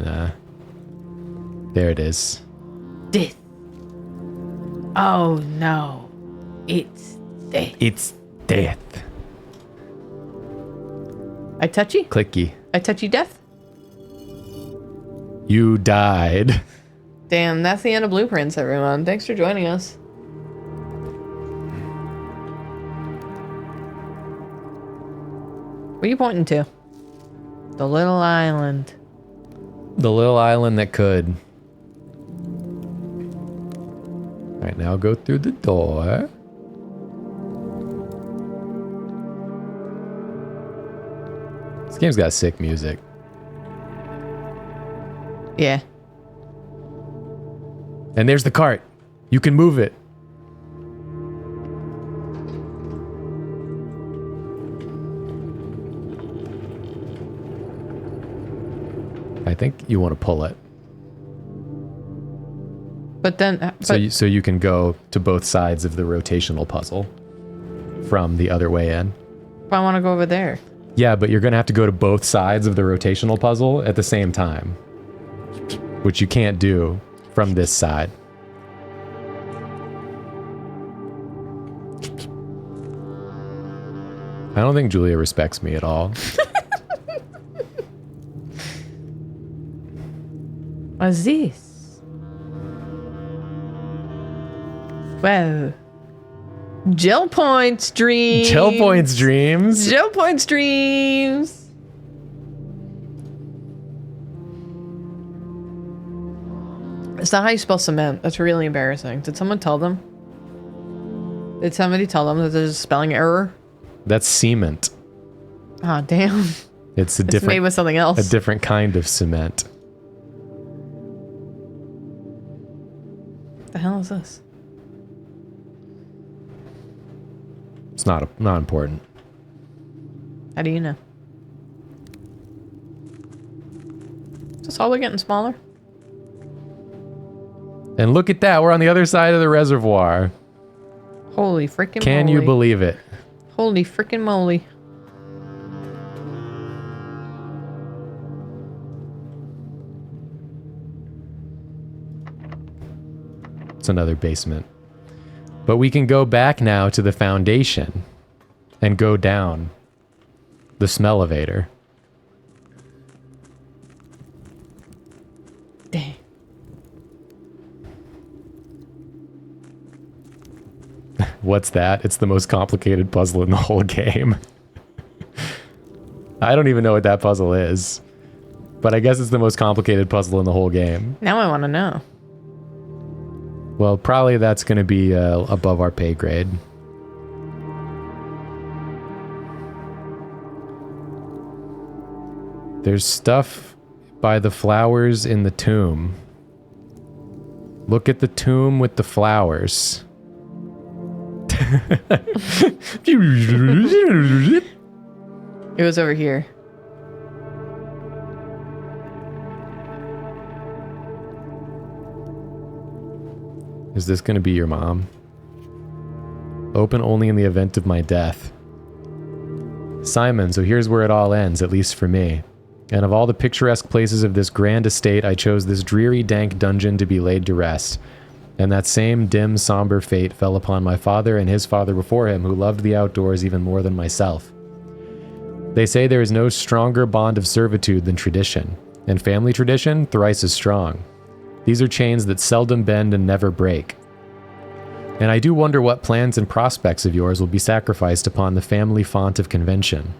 there it is. Death. Oh no. It's death. It's death. I touchy? Clicky. I touchy death? You died. Damn, that's the end of Blueprints, everyone. Thanks for joining us. What are you pointing to? The little island. The little island that could. All right, now go through the door. This game's got sick music. Yeah. And there's the cart. You can move it. I think you want to pull it. But then... So you can go to both sides of the rotational puzzle from the other way in. I want to go over there. Yeah, but you're going to have to go to both sides of the rotational puzzle at the same time, which you can't do from this side. I don't think Julia respects me at all. What's this? Wow. Gel points dreams. Gel points dreams. Gel points dreams. It's not how you spell cement. That's really embarrassing. Did someone tell them? Did somebody tell them that there's a spelling error? That's cement. Ah, damn. It's a It's different made with something else. a different kind of cement. What the hell is this? It's not important. How do you know? Is this hallway getting smaller? And look at that, we're on the other side of the reservoir. Holy freaking moly. Can you believe it? Holy freaking moly. It's another basement. But we can go back now to the foundation and go down the smell-elevator. Dang. What's that? It's the most complicated puzzle in the whole game. I don't even know what that puzzle is. But I guess it's the most complicated puzzle in the whole game. Now I want to know. Well, probably that's going to be above our pay grade. There's stuff by the flowers in the tomb. Look at the tomb with the flowers. It was over here. Is this going to be your mom? Open only in the event of my death. Simon, so here's where it all ends, at least for me. And of all the picturesque places of this grand estate, I chose this dreary, dank dungeon to be laid to rest. And that same dim, somber fate fell upon my father and his father before him, who loved the outdoors even more than myself. They say there is no stronger bond of servitude than tradition, and family tradition thrice as strong. These are chains that seldom bend and never break. And I do wonder what plans and prospects of yours will be sacrificed upon the family font of convention.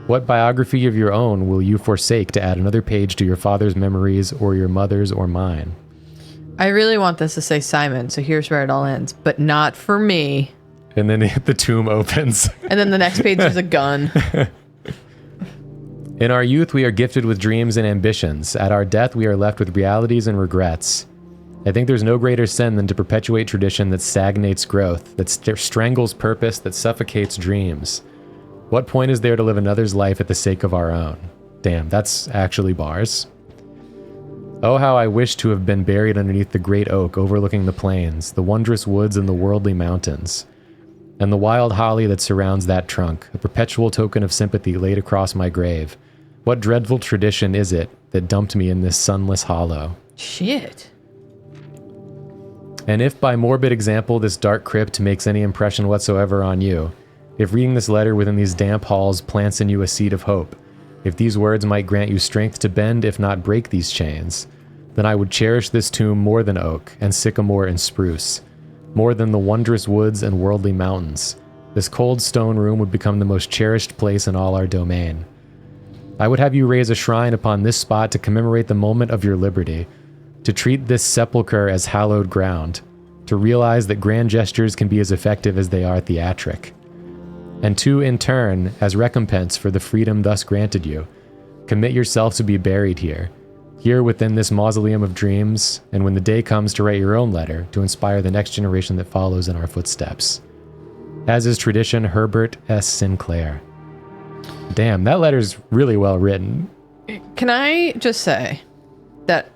What biography of your own will you forsake to add another page to your father's memories or your mother's or mine? I really want this to say Simon, so here's where it all ends. But not for me. And then the tomb opens. And then the next page is a gun. In our youth, we are gifted with dreams and ambitions. At our death, we are left with realities and regrets. I think there's no greater sin than to perpetuate tradition that stagnates growth, that strangles purpose, that suffocates dreams. What point is there to live another's life at the sake of our own? Damn, that's actually bars. Oh, how I wish to have been buried underneath the great oak overlooking the plains, the wondrous woods and the worldly mountains, and the wild holly that surrounds that trunk, a perpetual token of sympathy laid across my grave. What dreadful tradition is it that dumped me in this sunless hollow? Shit. And if by morbid example this dark crypt makes any impression whatsoever on you, if reading this letter within these damp halls plants in you a seed of hope, if these words might grant you strength to bend if not break these chains, then I would cherish this tomb more than oak and sycamore and spruce, more than the wondrous woods and worldly mountains. This cold stone room would become the most cherished place in all our domain. I would have you raise a shrine upon this spot to commemorate the moment of your liberty, to treat this sepulchre as hallowed ground, to realize that grand gestures can be as effective as they are theatric, and to, in turn, as recompense for the freedom thus granted you, commit yourself to be buried here, here within this mausoleum of dreams, and when the day comes to write your own letter to inspire the next generation that follows in our footsteps. As is tradition, Herbert S. Sinclair. Damn, that letter's really well written. Can I just say that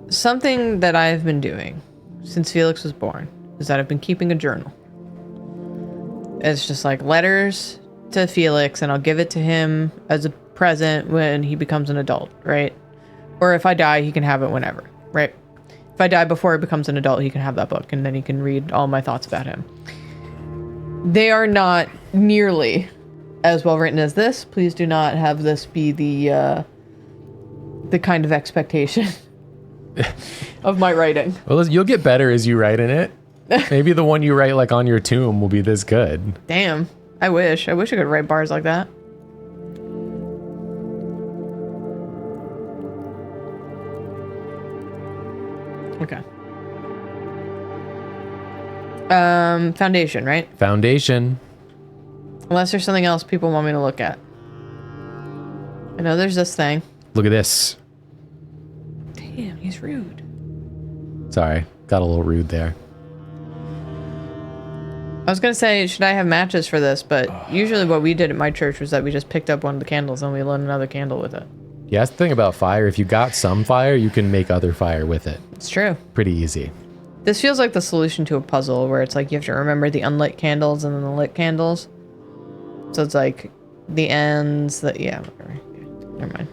something that I've been doing since Felix was born is that I've been keeping a journal. It's just like letters to Felix, and I'll give it to him as a present when he becomes an adult, right? Or if I die, he can have it whenever, right? If I die before he becomes an adult, he can have that book, and then he can read all my thoughts about him. They are not nearly as well written as this. Please do not have this be the kind of expectation of my writing. Well, you'll get better as you write in it. Maybe the one you write like on your tomb will be this good. Damn. I wish I could write bars like that. Okay. Foundation, right? Foundation. Unless there's something else people want me to look at. I know there's this thing. Look at this. Damn, he's rude. Sorry, got a little rude there. I was gonna say, should I have matches for this? But usually what we did at my church was that we just picked up one of the candles and we lit another candle with it. Yeah, that's the thing about fire. If you got some fire, you can make other fire with it. It's true. Pretty easy. This feels like the solution to a puzzle where it's like you have to remember the unlit candles and then the lit candles. So it's like the ends that, yeah, whatever. Never mind.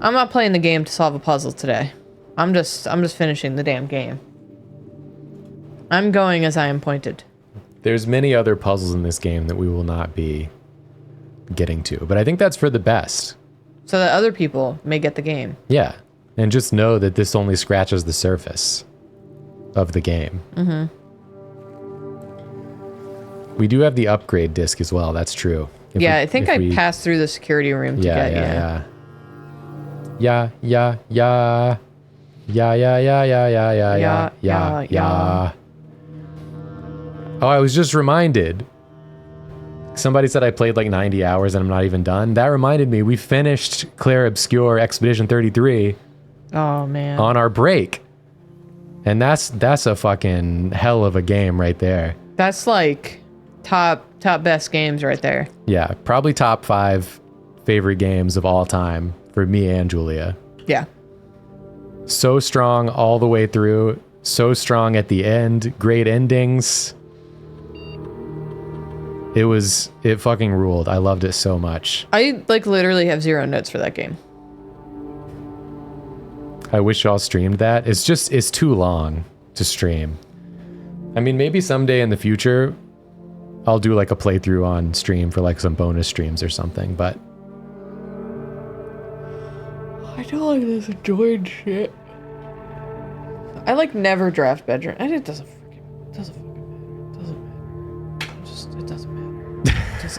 I'm not playing the game to solve a puzzle today. I'm just finishing the damn game. I'm going as I am pointed. There's many other puzzles in this game that we will not be getting to, but I think that's for the best. So that other people may get the game. Yeah, and just know that this only scratches the surface of the game. Mm-hmm. We do have the upgrade disc as well. That's true. I think I passed through the security room to get Yeah. Oh, I was just reminded. Somebody said I played like 90 hours and I'm not even done. That reminded me, we finished Claire Obscure Expedition 33 Oh man. on our break. And that's a fucking hell of a game right there. That's like top best games right there. Yeah, probably top 5 favorite games of all time for me and Julia. Yeah. So strong all the way through, so strong at the end, great endings. It fucking ruled. I loved it so much. I like literally have 0 notes for that game. I wish y'all streamed that. It's too long to stream. I mean, maybe someday in the future, I'll do like a playthrough on stream for like some bonus streams or something, but I don't like this enjoying shit. I like never draft bedroom. And it doesn't fucking matter. It doesn't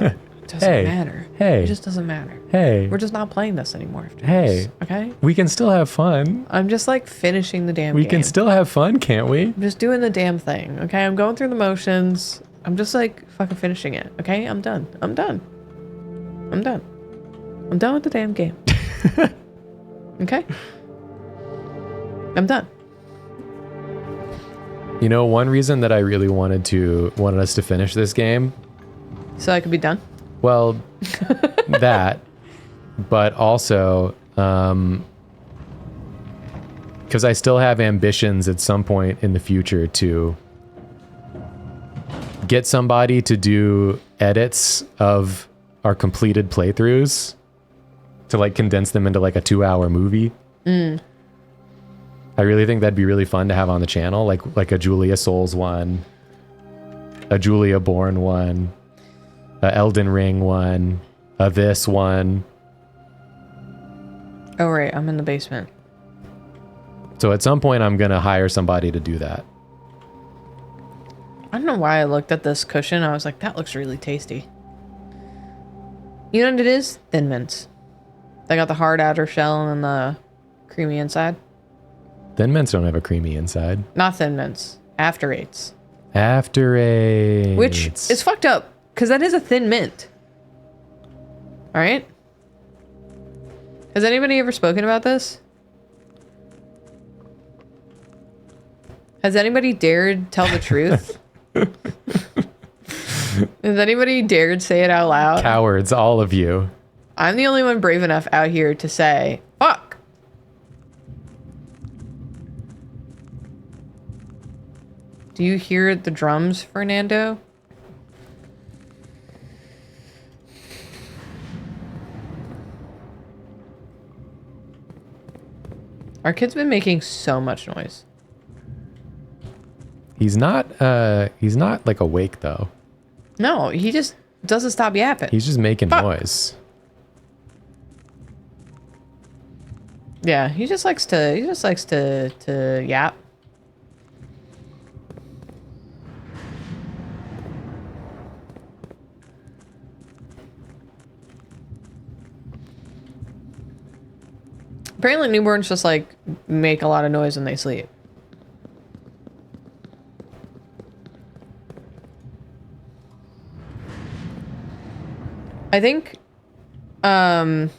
matter. It doesn't Hey, matter. hey. It just doesn't matter. hey, We're just not playing this anymore after Hey. this. Okay? we can still have fun. I'm just like finishing the damn We game. can still have fun, can't we? I'm just doing the damn thing. Okay? I'm going through the motions. I'm just like fucking finishing it. Okay? I'm done. I'm done with the damn game. Okay? I'm done. You know, one reason that I really wanted us to finish this game, So I could be done? well, that, but also, because I still have ambitions at some point in the future to get somebody to do edits of our completed playthroughs to like condense them into like a 2-hour movie. I really think that'd be really fun to have on the channel, like a Julia Souls one, a Julia Born one, a Elden Ring one, a this one. Oh, right. I'm in the basement. So at some point, I'm gonna hire somebody to do that. I don't know why I looked at this cushion. I was like, that looks really tasty. You know what it is? Thin Mints. They got the hard outer shell and the creamy inside. Thin Mints don't have a creamy inside. Not Thin Mints. After Eights. After Eights. Which is fucked up, because that is a Thin Mint. Alright? Has anybody ever spoken about this? Has anybody dared tell the truth? Has anybody dared say it out loud? Cowards, all of you. I'm the only one brave enough out here to say, fuck. Do you hear the drums, Fernando? Our kid's been making so much noise. He's not like awake though. No, he just doesn't stop yapping. He's just making Fuck. noise. Yeah, he just likes to yap. Apparently newborns just like make a lot of noise when they sleep. I think the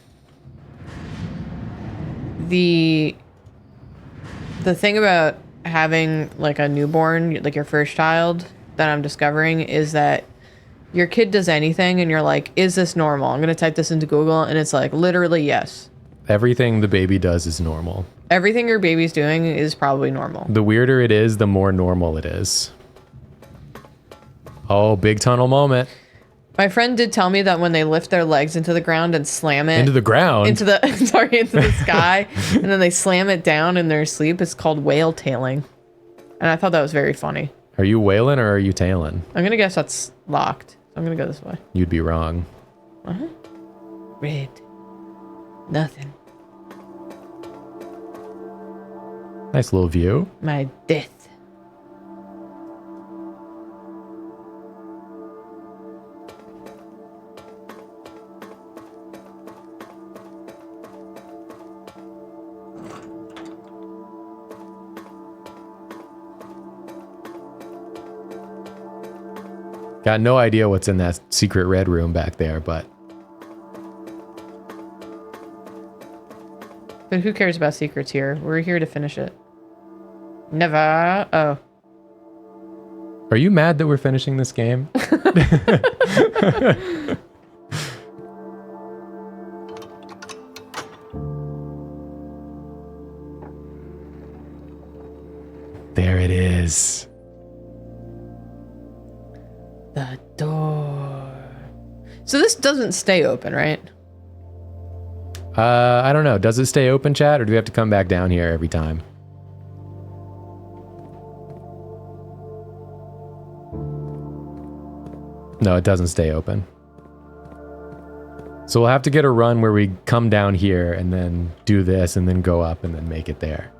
thing about having like a newborn, like your first child, that I'm discovering is that your kid does anything and you're like, is this normal? I'm gonna type this into Google and it's like literally yes. Everything the baby does is normal. Everything your baby's doing is probably normal. The weirder it is, the more normal it is. Oh, big tunnel moment. My friend did tell me that when they lift their legs into the ground and slam it Into the ground. into the sky, and then they slam it down in their sleep, it's called whale tailing. And I thought that was very funny. Are you wailing or are you tailing? I'm gonna guess that's locked. I'm gonna go this way. You'd be wrong. Red. Nothing. Nice little view. My death. Got no idea what's in that secret red room back there, but But who cares about secrets here? We're here to finish it. Never. Oh. are you mad that we're finishing this game? There it is. The door. So this doesn't stay open, right? I don't know. Does it stay open, chat, or do we have to come back down here every time? No, it doesn't stay open. So we'll have to get a run where we come down here and then do this and then go up and then make it there.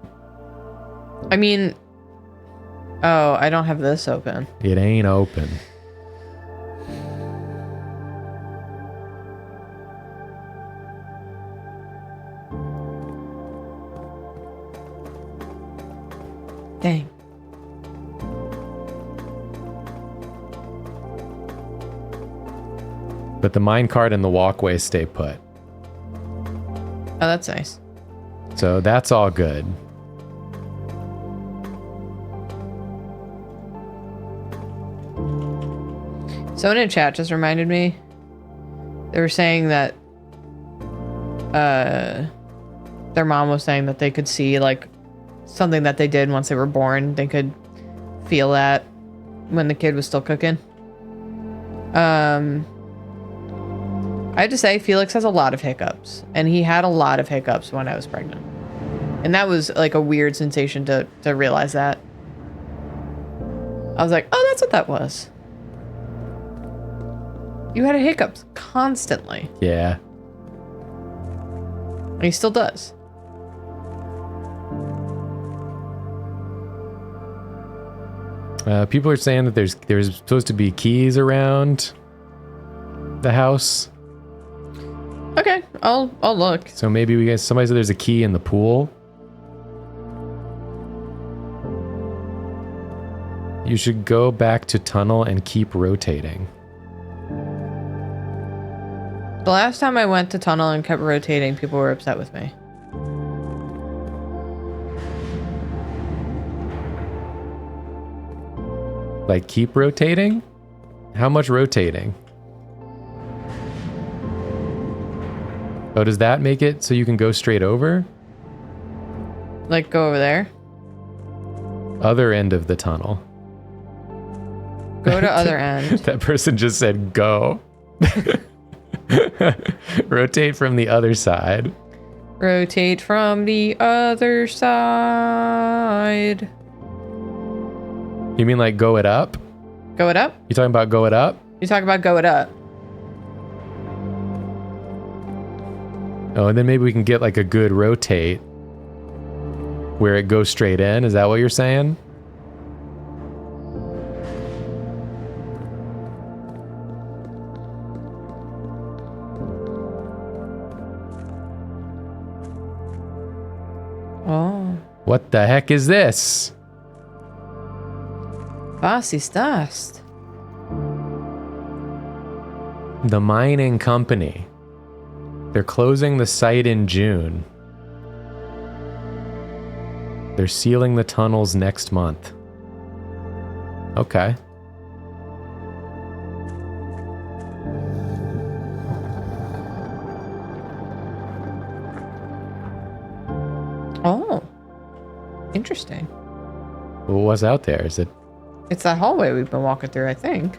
I mean, oh, I don't have this open. It ain't open. Dang. But the minecart and the walkway stay put. Oh, that's nice. So that's all good. Someone in chat just reminded me. They were saying that their mom was saying that they could see like something that they did once they were born. They could feel that when the kid was still cooking. I have to say, Felix has a lot of hiccups, and he had a lot of hiccups when I was pregnant. And that was like a weird sensation to realize that. I was like, oh, that's what that was. You had hiccups constantly. Yeah. And he still does. People are saying that there's supposed to be keys around the house. Okay, I'll look. So maybe we guys. Somebody said there's a key in the pool. You should go back to tunnel and keep rotating. The last time I went to tunnel and kept rotating, people were upset with me. Like, keep rotating? How much rotating? Oh, does that make it so you can go straight over? Like, go over there. Other end of the tunnel. Go to other end. That person just said go. Rotate from the other side. Rotate from the other side. You mean like go it up? Go it up? You talking about go it up? You talk about go it up. Oh, and then maybe we can get like a good rotate where it goes straight in. Is that what you're saying? Oh. What the heck is this? Was ist das? The mining company. They're closing the site in June. They're sealing the tunnels next month. Okay. Oh. Interesting. Well, what's out there? Is it It's that hallway we've been walking through, I think.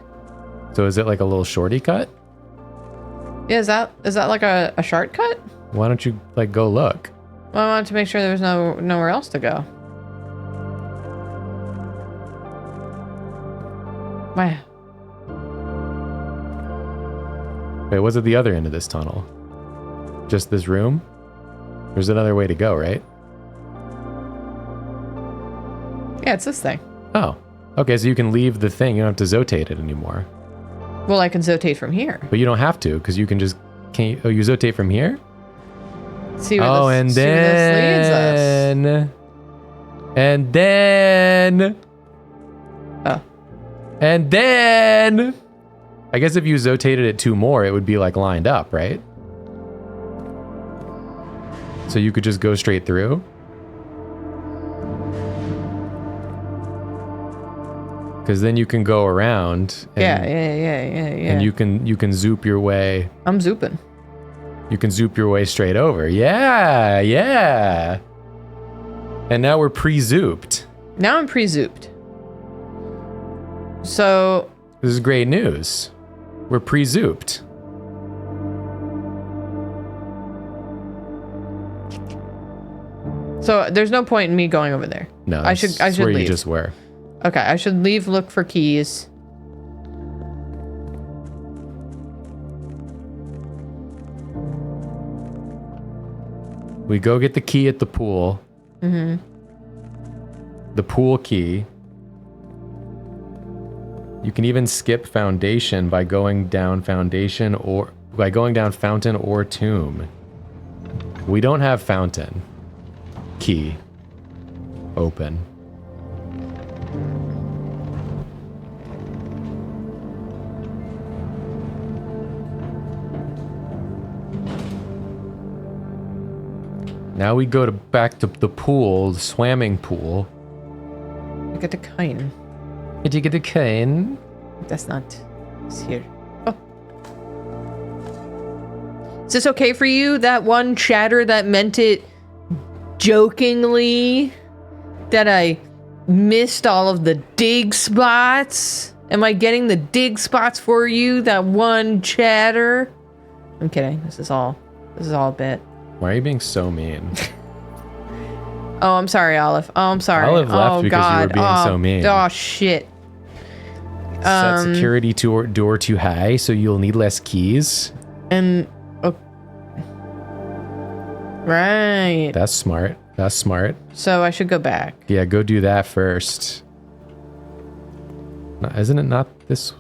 so? Is it like a little shorty cut? Yeah, is that like a shortcut? Why don't you like go look? Well, I wanted to make sure there was nowhere else to go. Wow. Wait, what's at the other end of this tunnel? Just this room? There's another way to go, right? Yeah, it's this thing. Oh, okay. So you can leave the thing. You don't have to zotate it anymore. Well, I can zotate from here. But you don't have to because you can just can't. Oh, you zotate from here. See where Oh, this, and see where this leads us. then, Oh. and then, I guess if you zotated it 2 more, it would be like lined up, right? So you could just go straight through. Because then you can go around. And, Yeah. And you can zoop your way. I'm zooping. You can zoop your way straight over. Yeah. And now we're pre-zooped. Now I'm pre-zooped. So, This is great news. We're pre-zooped. so there's no point in me going over there. No, I should that's where leave. you just were. Okay, I should leave, look for keys. We go get the key at the pool. Mm-hmm. The pool key. You can even skip foundation by going down foundation or by going down fountain or tomb. We don't have fountain. Key. Open. Now we go back to the pool, the swimming pool. I get a coin. Did you get a cane? That's not. It's here. Oh. Is this okay for you? That one chatter that meant it jokingly? That I missed all of the dig spots? Am I getting the dig spots for you? That one chatter? I'm kidding. This is all a bit. Why are you being so mean? Oh, I'm sorry, Olive. Oh, I'm sorry. Olive left oh, because God. you were being so mean. Oh, shit. Set security door too high, so you'll need less keys. And... Oh, right. That's smart. That's smart. So I should go back. Yeah, go do that first. No, isn't it not this?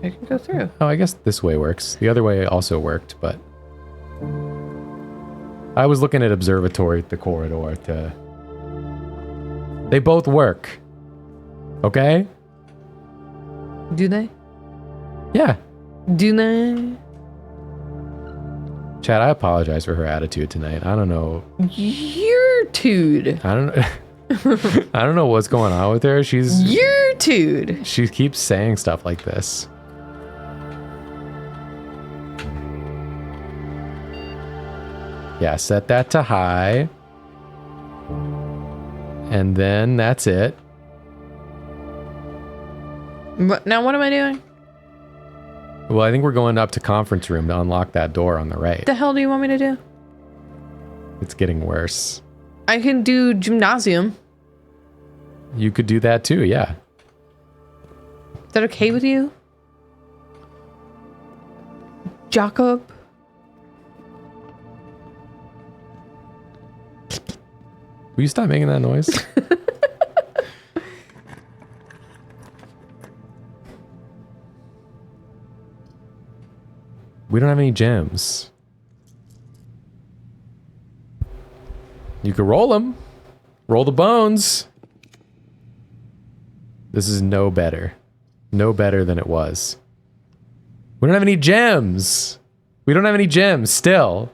I can go through. Oh, I guess this way works. The other way also worked, but... I was looking at observatory, the corridor, to... They both work. Okay? Do they? Yeah. Do they? Chad, I apologize for her attitude tonight. I don't know. Your dude. I don't know. I don't know what's going on with her. Your dude. She keeps saying stuff like this. Yeah, set that to high. And then that's it. Now what am I doing? Well, I think we're going up to conference room to unlock that door on the right. What the hell do you want me to do? It's getting worse. I can do gymnasium. You could do that too, yeah. Is that okay with you? Jacob? Will you stop making that noise? We don't have any gems. You could roll them. Roll the bones. This is no better. No better than it was. We don't have any gems. We don't have any gems still.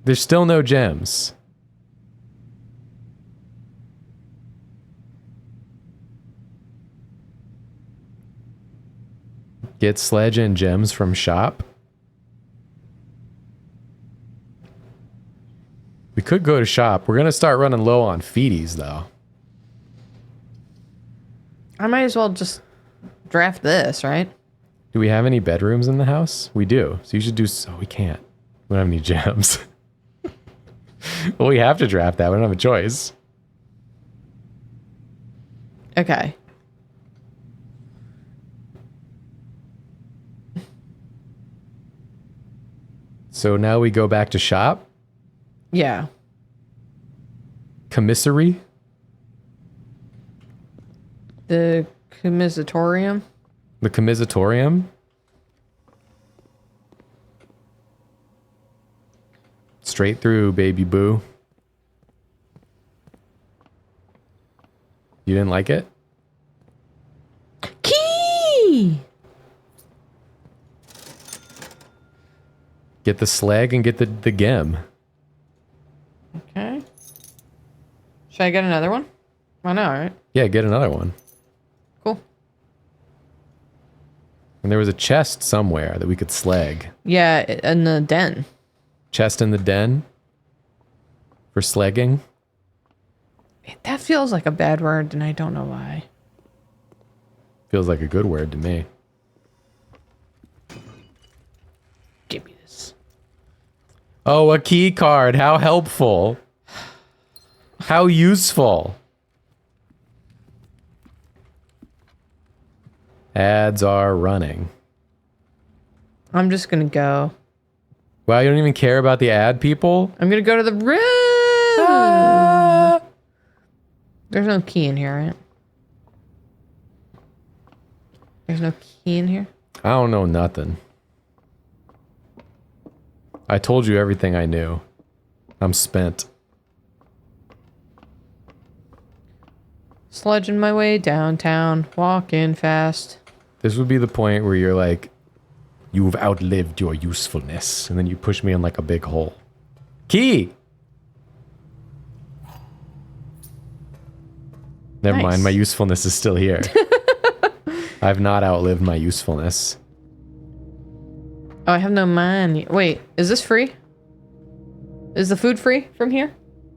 There's still no gems. Get sledge and gems from shop. We could go to shop. We're going to start running low on feeties, though. I might as well just draft this, right? Do we have any bedrooms in the house? We do. So you should do so. We can't. We don't have any gems. Well, we have to draft that. We don't have a choice. Okay. So now we go back to shop. Yeah. Commissary. The commissatorium. The commissatorium. Straight through, baby boo. You didn't like it? Key! Get the slag and get the gem. Okay. Should I get another one? Why not, right? Yeah, get another one. Cool. And there was a chest somewhere that we could slag. Yeah, in the den. Chest in the den for slagging. That feels like a bad word, and I don't know why. Feels like a good word to me. Give me this. Oh, a key card. How helpful. How useful. Ads are running. I'm just gonna go. Wow, you don't even care about the ad people? I'm gonna go to the room. Ah! There's no key in here, right? There's no key in here? I don't know nothing. I told you everything I knew. I'm spent. Sledging my way downtown, walking fast. This would be the point where you're like, you've outlived your usefulness. And then you push me in like a big hole. Key! Never Nice. mind, my usefulness is still here. I've not outlived my usefulness. Oh, I have no money. Wait, is this free? Is the food free from here?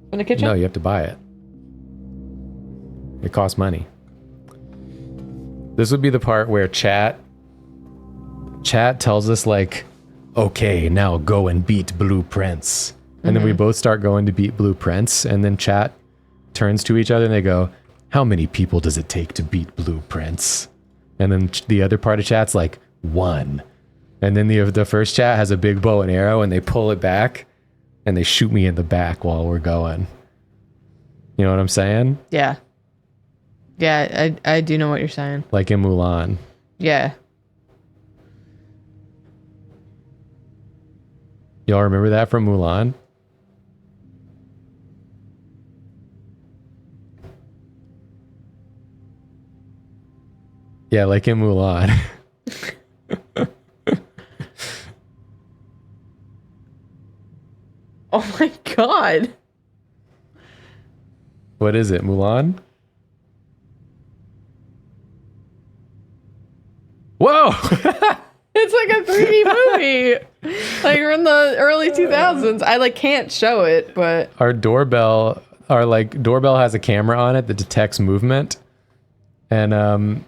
From the kitchen? No, you have to buy it. It costs money. This would be the part where chat tells us like, okay, now go and beat Blue Prince. And then we both start going to beat Blue Prince. And then chat turns to each other and they go, how many people does it take to beat Blue Prince? And then the other part of chat's like, 1. And then the first chat has a big bow and arrow and they pull it back and they shoot me in the back while we're going. You know what I'm saying? Yeah. Yeah, I do know what you're saying. Like in Mulan. Yeah. Y'all remember that from Mulan? Yeah, like in Mulan. Oh my god. What is it, Mulan? Whoa! It's like a 3D movie. Like we're in the early 2000s. I like can't show it, but Our doorbell has a camera on it that detects movement. And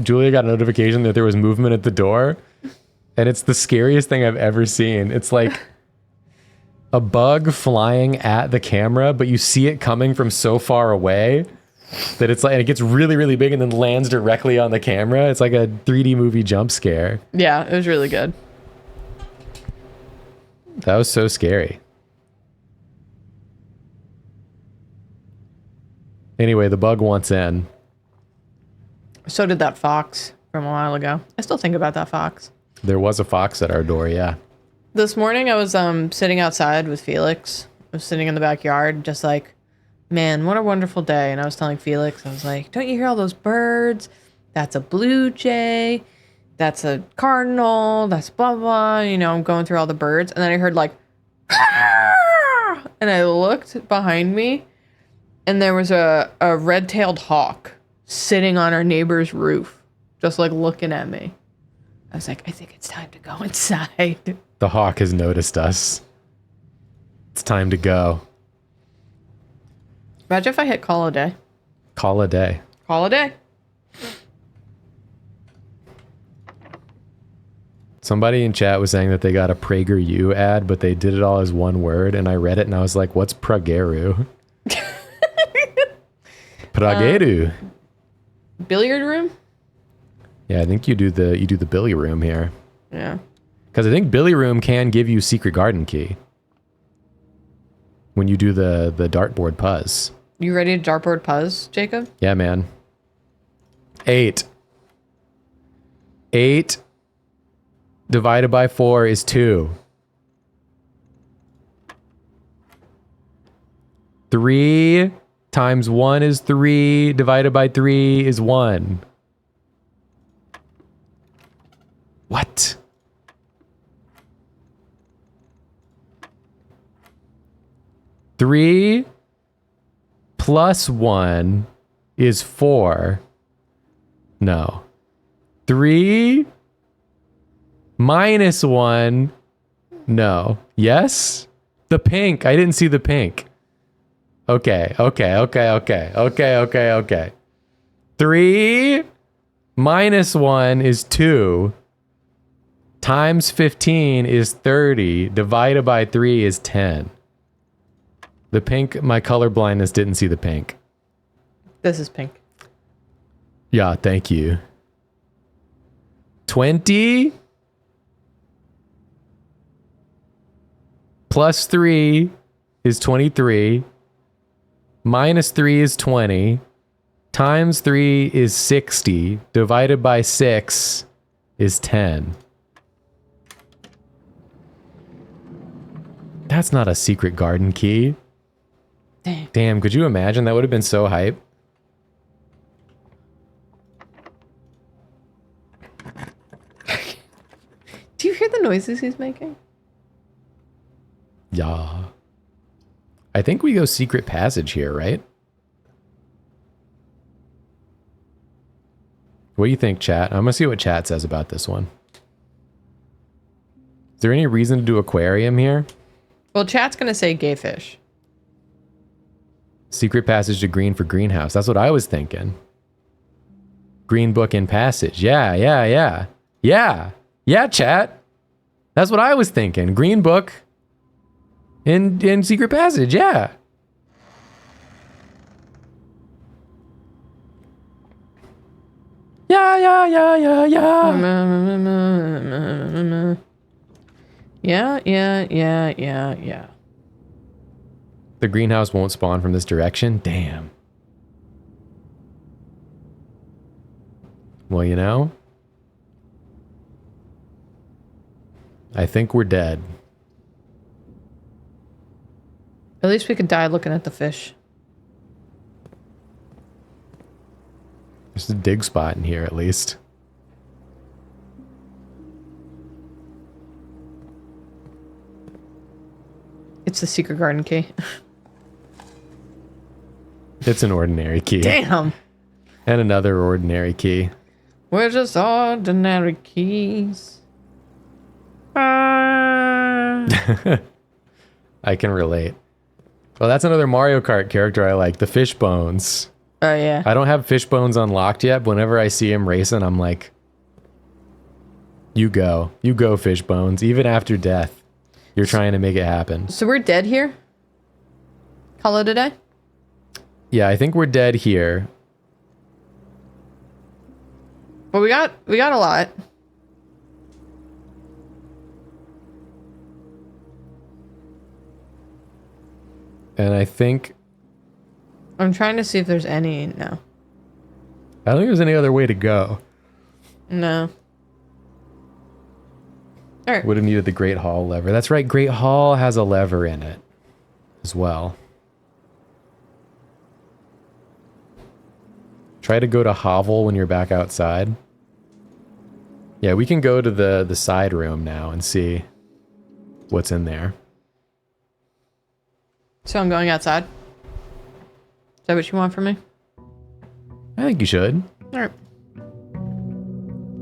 Julia got a notification that there was movement at the door. And it's the scariest thing I've ever seen. It's like a bug flying at the camera, but you see it coming from so far away that it's like, and it gets really, really big and then lands directly on the camera. It's like a 3D movie jump scare. yeah, it was really good. That was so scary. Anyway, the bug wants in. So did that fox from a while ago. I still think about that fox. There was a fox at our door, yeah. This morning I was sitting outside with Felix. I was sitting in the backyard just like, man, what a wonderful day. And I was telling Felix, I was like, don't you hear all those birds? That's a blue jay. That's a cardinal. That's blah, blah. You know, I'm going through all the birds. And then I heard like, "Ah!" And I looked behind me and there was a red-tailed hawk sitting on our neighbor's roof, just like looking at me. I was like, I think it's time to go inside. The hawk has noticed us. It's time to go. Imagine if I hit call a day. Call a day. Call a day. Somebody in chat was saying that they got a PragerU ad, but they did it all as one word, and I read it and I was like, what's Prageru? Prageru. Billiard room? Yeah, I think you do the Billy room here. Yeah. Because I think Billy room can give you secret garden key. When you do the dartboard puzz. You ready to dartboard puzz, Jacob? Yeah, man. 8. 8 divided by 4 is 2. 3 times 1 is 3. Divided by 3 is 1. What? Three plus 1 is 4. No. 3 minus 1. No. Yes? The pink. I didn't see the pink. Okay. 3 minus 1 is 2. Times 15 is 30. Divided by 3 is 10. The pink, my color blindness didn't see the pink. This is pink. Yeah, thank you. 20 plus 3 is 23. Minus 3 is 20. Times 3 is 60. Divided by 6 is 10. That's not a secret garden key. Damn, could you imagine? That would have been so hype. Do you hear the noises he's making? Yeah. I think we go secret passage here, right? What do you think, chat? I'm gonna see what chat says about this one. Is there any reason to do aquarium here? Well, chat's gonna say gay fish. Secret passage to green for greenhouse. That's what I was thinking. Green book in passage. Yeah, chat. That's what I was thinking. Green book in secret passage. Yeah. Yeah. Yeah. The greenhouse won't spawn from this direction? Damn. Well, you know, I think we're dead. At least we could die looking at the fish. This There's a dig spot in here at least. It's the secret garden key. It's an ordinary key. Damn. And another ordinary key. We're just ordinary keys. I can relate. Well, that's another Mario Kart character I like, the fish bones. Oh, yeah. I don't have fish bones unlocked yet, but whenever I see him racing, I'm like, you go fish bones. Even after death, you're trying to make it happen. So we're dead here? Call it a day? Yeah, I think we're dead here. But we got a lot. And I think... I'm trying to see if there's any. No. I don't think there's any other way to go. No. All right. Would have needed the Great Hall lever. That's right, Great Hall has a lever in it as well. Try to go to Hovel when you're back outside. Yeah, we can go to the side room now and see what's in there. So I'm going outside? Is that what you want from me? I think you should. All right.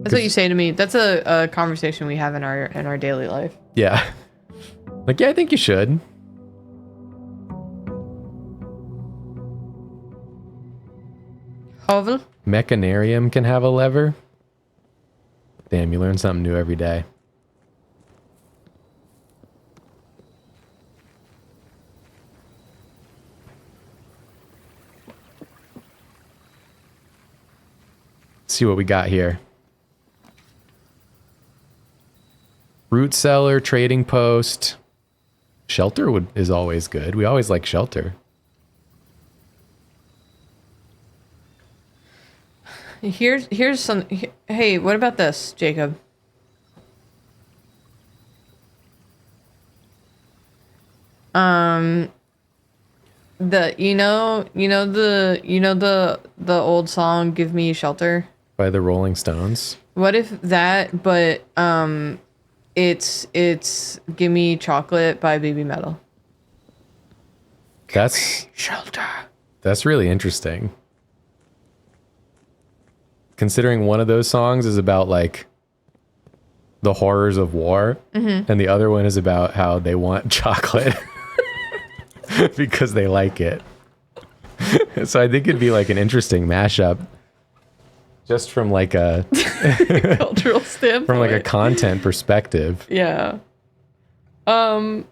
That's what you say to me. That's a conversation we have in our daily life. Yeah. Like, yeah, I think you should. Hovel? Mechanarium can have a lever. Damn, you learn something new every day. Let's see what we got here. Root cellar, trading post. Shelter is always good. We always like shelter. Here's some. Hey, what about this, Jacob? The old song "Give Me Shelter" By the Rolling Stones. What if that, but it's "Give Me Chocolate" by Baby Metal. That's Shelter. That's really interesting. Considering one of those songs is about like the horrors of war, and the other one is about how they want chocolate because they like it. So I think it'd be like an interesting mashup, just from like a Cultural standpoint. from like a content perspective. Yeah. The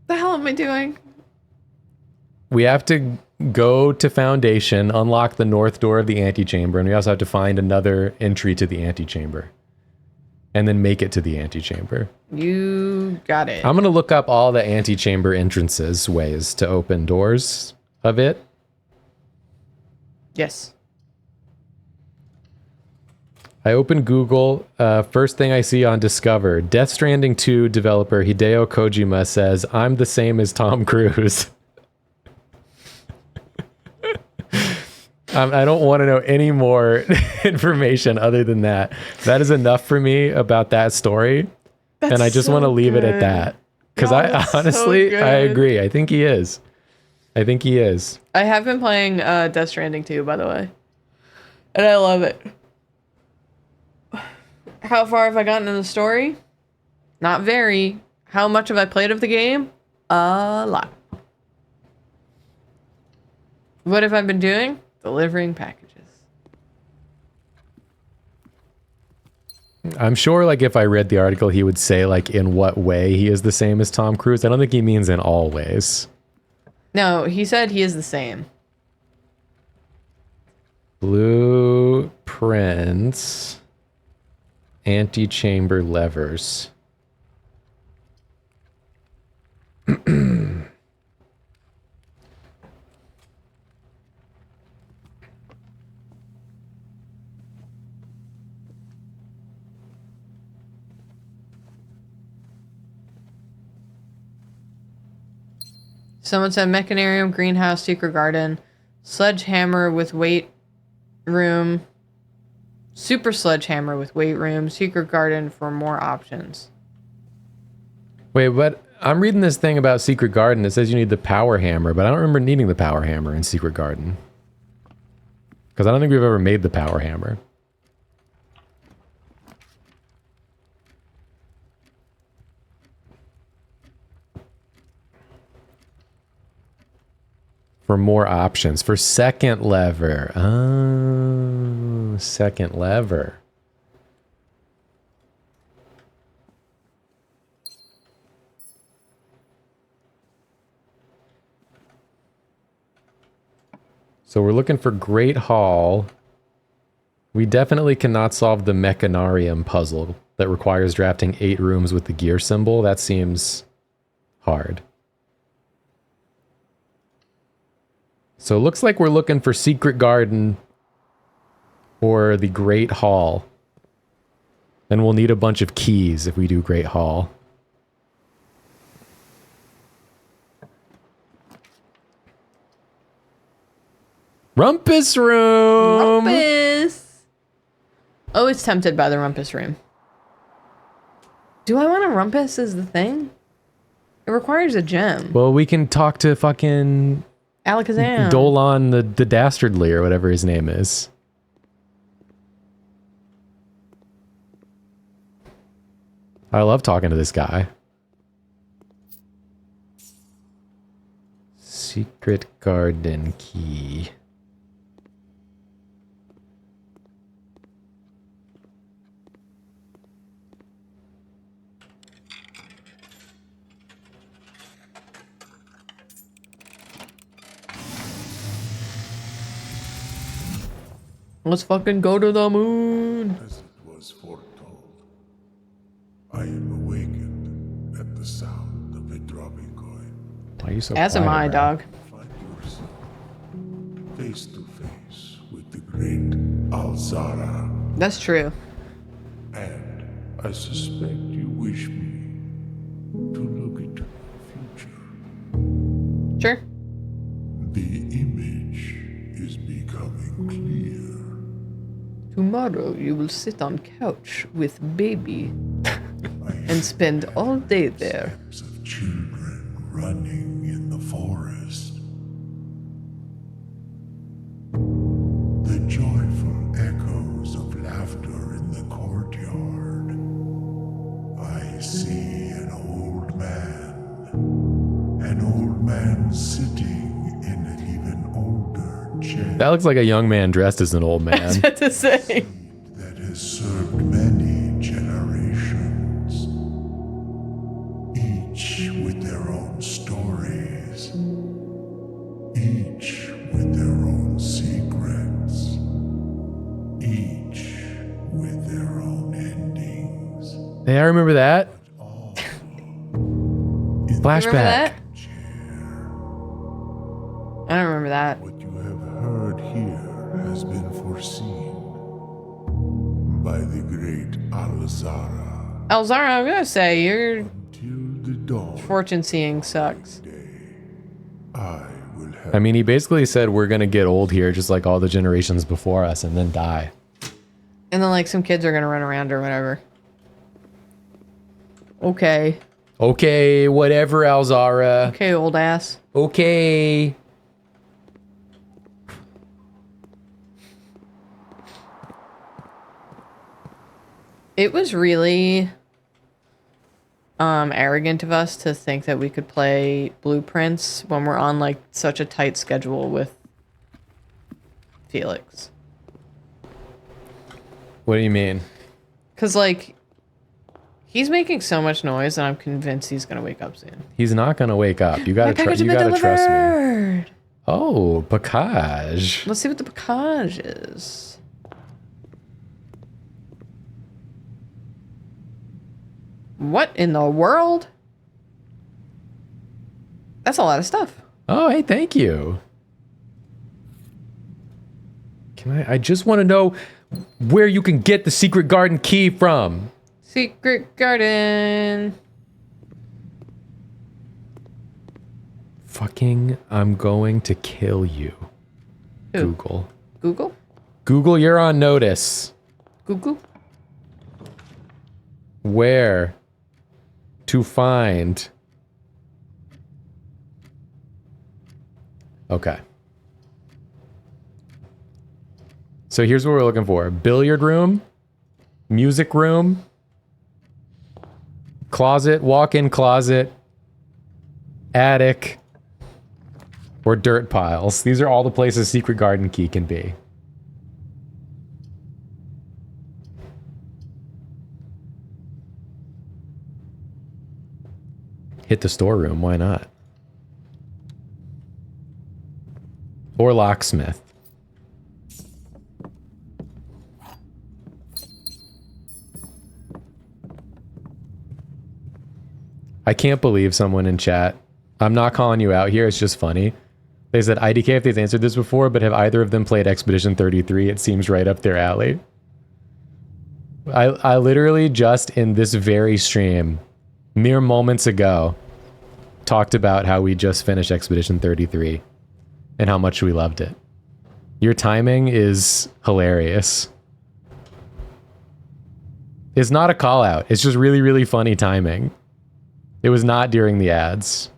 hell am I doing? We have to go to Foundation, unlock the north door of the antechamber, and we also have to find another entry to the antechamber. And then make it to the antechamber. You got it. I'm going to look up all the antechamber entrances, ways to open doors of it. Yes. I open Google. First thing I see on Discover, Death Stranding 2 developer Hideo Kojima says, "I'm the same as Tom Cruise." I don't want to know any more information other than that. That is enough for me about that story. And I just want to leave it at that. Because I honestly, I agree. I think he is. I have been playing Death Stranding 2, by the way. And I love it. How far have I gotten in the story? Not very. How much have I played of the game? A lot. What have I been doing? Delivering packages. I'm sure like if I read the article, he would say like in what way he is the same as Tom Cruise. I don't think he means in all ways. No, he said he is the same. Blueprints. Antechamber levers. Someone said Mechanarium, Greenhouse, Secret Garden, Sledgehammer with weight room, super sledgehammer with weight room, secret garden for more options. Wait, what? I'm reading this thing about Secret Garden. It says you need the power hammer, but I don't remember needing the power hammer in Secret Garden. Because I don't think we've ever made the power hammer. For more options. For second lever. Oh, second lever. So we're looking for Great Hall. We definitely cannot solve the Mechanarium puzzle that requires drafting 8 rooms with the gear symbol. That seems hard. So it looks like we're looking for Secret Garden or the Great Hall. And we'll need a bunch of keys if we do Great Hall. Rumpus room! Rumpus! Always tempted by the rumpus room. Do I want a rumpus is the thing? It requires a gem. Well, we can talk to fucking Alakazam. Dolan the Dastardly or whatever his name is. I love talking to this guy. Secret garden key. Let's fucking go to the moon. As it was foretold, I am awakened at the sound of a dropping coin. Why are you so As am quiet, I, bro? dog. Find yourself face to face with the great Alzara, That's true. and I suspect you wish me to look into the future. Sure. The image is becoming clear. Tomorrow you will sit on couch with baby and spend all day there. Steps of children running in the forest. The joyful echoes of laughter in the courtyard. I see an old man sitting in an even older chair That looks like a young man dressed as an old man. What to say? that has served many generations, each with their own stories, each with their own secrets, each with their own endings. Hey, I remember that. In Flashback. Remember that? the chair, I don't remember that. what you have heard here has been foreseen by the great Alzara Elzara, I'm gonna say your till the dawn. fortune seeing sucks. I will have I mean, he basically said we're gonna get old here just like all the generations before us and then die. And then like some kids are gonna run around or whatever. Okay. Okay, whatever, Alzara. Okay, old ass. Okay. It was really arrogant of us to think that we could play Blueprints when we're on like such a tight schedule with Felix. What do you mean? Cause like he's making so much noise and I'm convinced he's gonna wake up soon. He's not gonna wake up. You My gotta, package you has been gotta trust me. delivered. Oh, Bacage. Let's see what the package is. What in the world? That's a lot of stuff. Oh, hey, thank you. I just want to know where you can get the secret garden key from. Secret garden. Fucking, I'm going to kill you. Who? Google. Google? Google, you're on notice. Google. Where to find. Okay. So here's what we're looking for. Billiard room, music room, closet, walk-in closet, attic, or dirt piles. These are all the places Secret Garden Key can be. Hit the storeroom, why not? Or locksmith. I can't believe someone in chat, I'm not calling you out here, it's just funny. They said, IDK, if they've answered this before, but have either of them played Expedition 33? It seems right up their alley. I literally just in this very stream, mere moments ago, talked about how we just finished Expedition 33 and how much we loved it. Your timing is hilarious. It's not a call out. It's just really, really funny timing. It was not during the ads.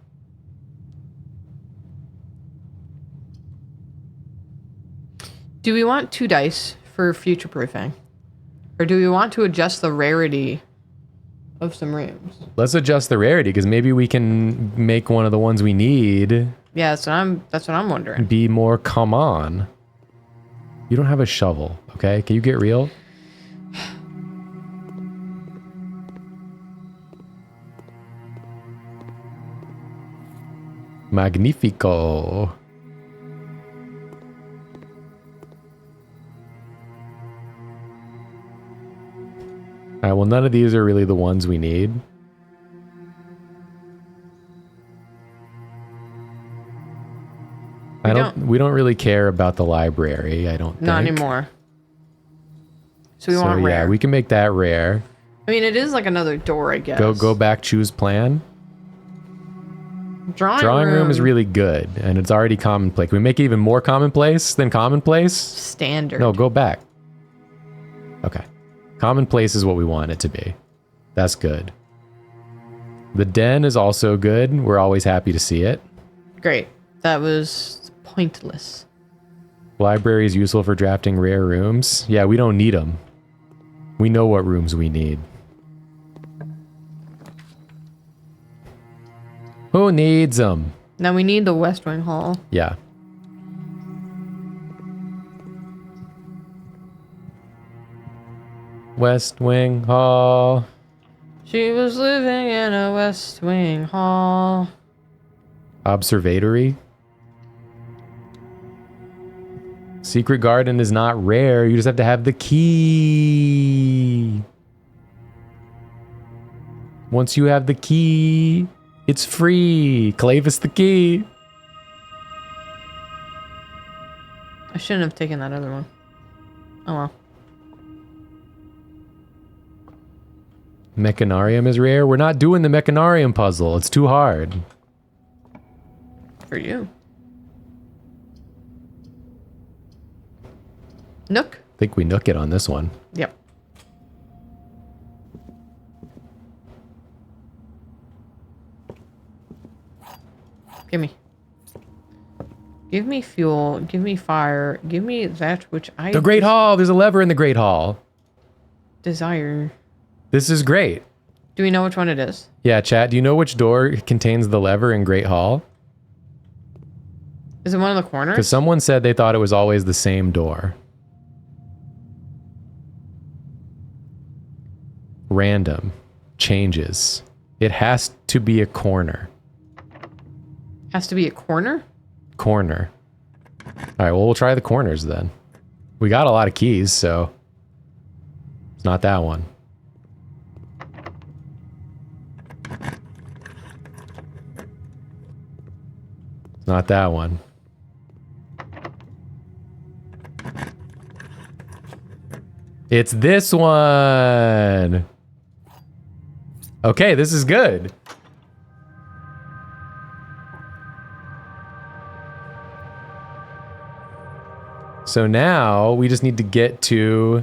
Do we want 2 dice for future proofing? Or do we want to adjust the rarity of some rooms? Let's adjust the rarity because maybe we can make one of the ones we need. Yeah, that's what I'm wondering. Be more come on. You don't have a shovel, okay? Can you get real? Magnifico. Alright, well none of these are really the ones we need. We don't really care about the library, I don't think. Not anymore. So we want rare. Yeah, we can make that rare. I mean, it is like another door, I guess. Go back, choose plan. Drawing room is really good, and it's already commonplace. Can we make it even more commonplace than commonplace? Standard. No, go back. Okay. Commonplace is what we want it to be. That's good. The den is also good. We're always happy to see it. Great. That was pointless. Library is useful for drafting rare rooms. Yeah, we don't need them. We know what rooms we need. Who needs them? Now we need the West Wing Hall. Yeah. West Wing Hall. She was living in a West Wing Hall. Observatory. Secret Garden is not rare. You just have to have the key. Once you have the key, it's free. Clavis the key. I shouldn't have taken that other one. Oh well. Mechanarium is rare. We're not doing the Mechanarium puzzle. It's too hard. For you. Nook? I think we nook it on this one. Yep. Give me. Give me fuel. Give me fire. Give me that which I... The Great Hall! There's a lever in the Great Hall. Desire. This is great. Do we know which one it is? Yeah, chat, do you know which door contains the lever in Great Hall? Is it one of the corners? Because someone said they thought it was always the same door. Random. Changes. It has to be a corner. Has to be a corner? Corner. Alright, well, we'll try the corners then. We got a lot of keys, so... It's not that one. It's not that one. It's this one! Okay, this is good. So now we just need to get to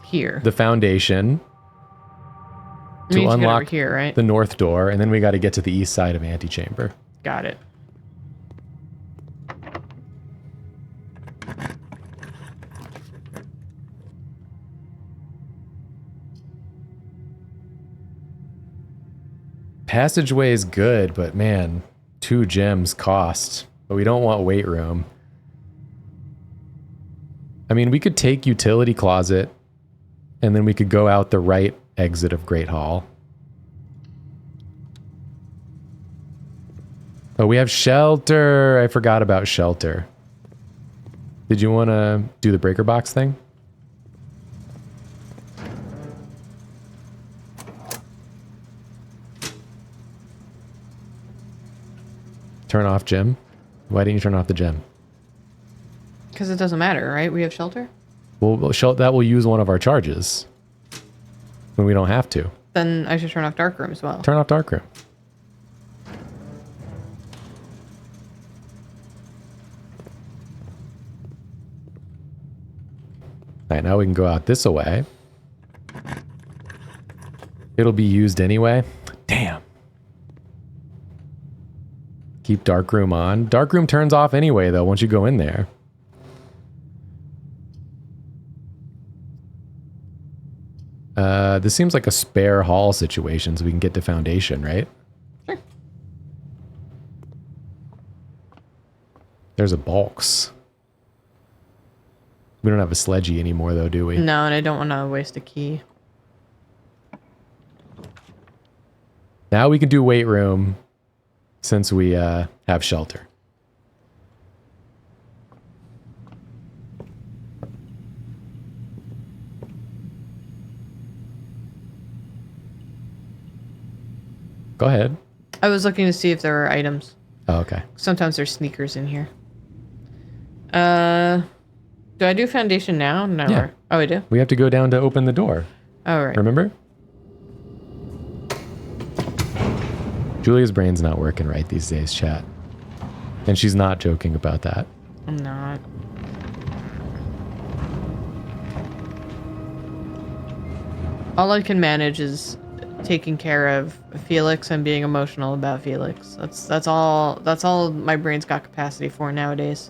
Here. the foundation We need to get unlock over here, right? the north door, and then we got to get to the east side of antechamber. Got it. Passageway is good, but man, 2 gems cost. But we don't want weight room. I mean, we could take utility closet, and then we could go out the right exit of Great Hall. Oh, we have shelter. I forgot about shelter. Did you want to do the breaker box thing? Turn off gym? Why didn't you turn off the gym? Because it doesn't matter, right? We have shelter? Well, that will use one of our charges when we don't have to. Then I should turn off dark room as well. Turn off dark room. All right, now we can go out this way. It'll be used anyway. Damn. Keep darkroom on. Darkroom turns off anyway, though, once you go in there. This seems like a spare hall situation, so we can get to foundation, right? Sure. There's a bulks. We don't have a sledgy anymore, though, do we? No, and I don't want to waste a key. Now we can do weight room since we have shelter. Go ahead. I was looking to see if there were items. Oh, okay. Sometimes there's sneakers in here. Do I do foundation now? No. Yeah. Oh, I do? We have to go down to open the door. Oh, right. Remember? Julia's brain's not working right these days, chat. And she's not joking about that. I'm not. All I can manage is taking care of Felix and being emotional about Felix. That's all my brain's got capacity for nowadays.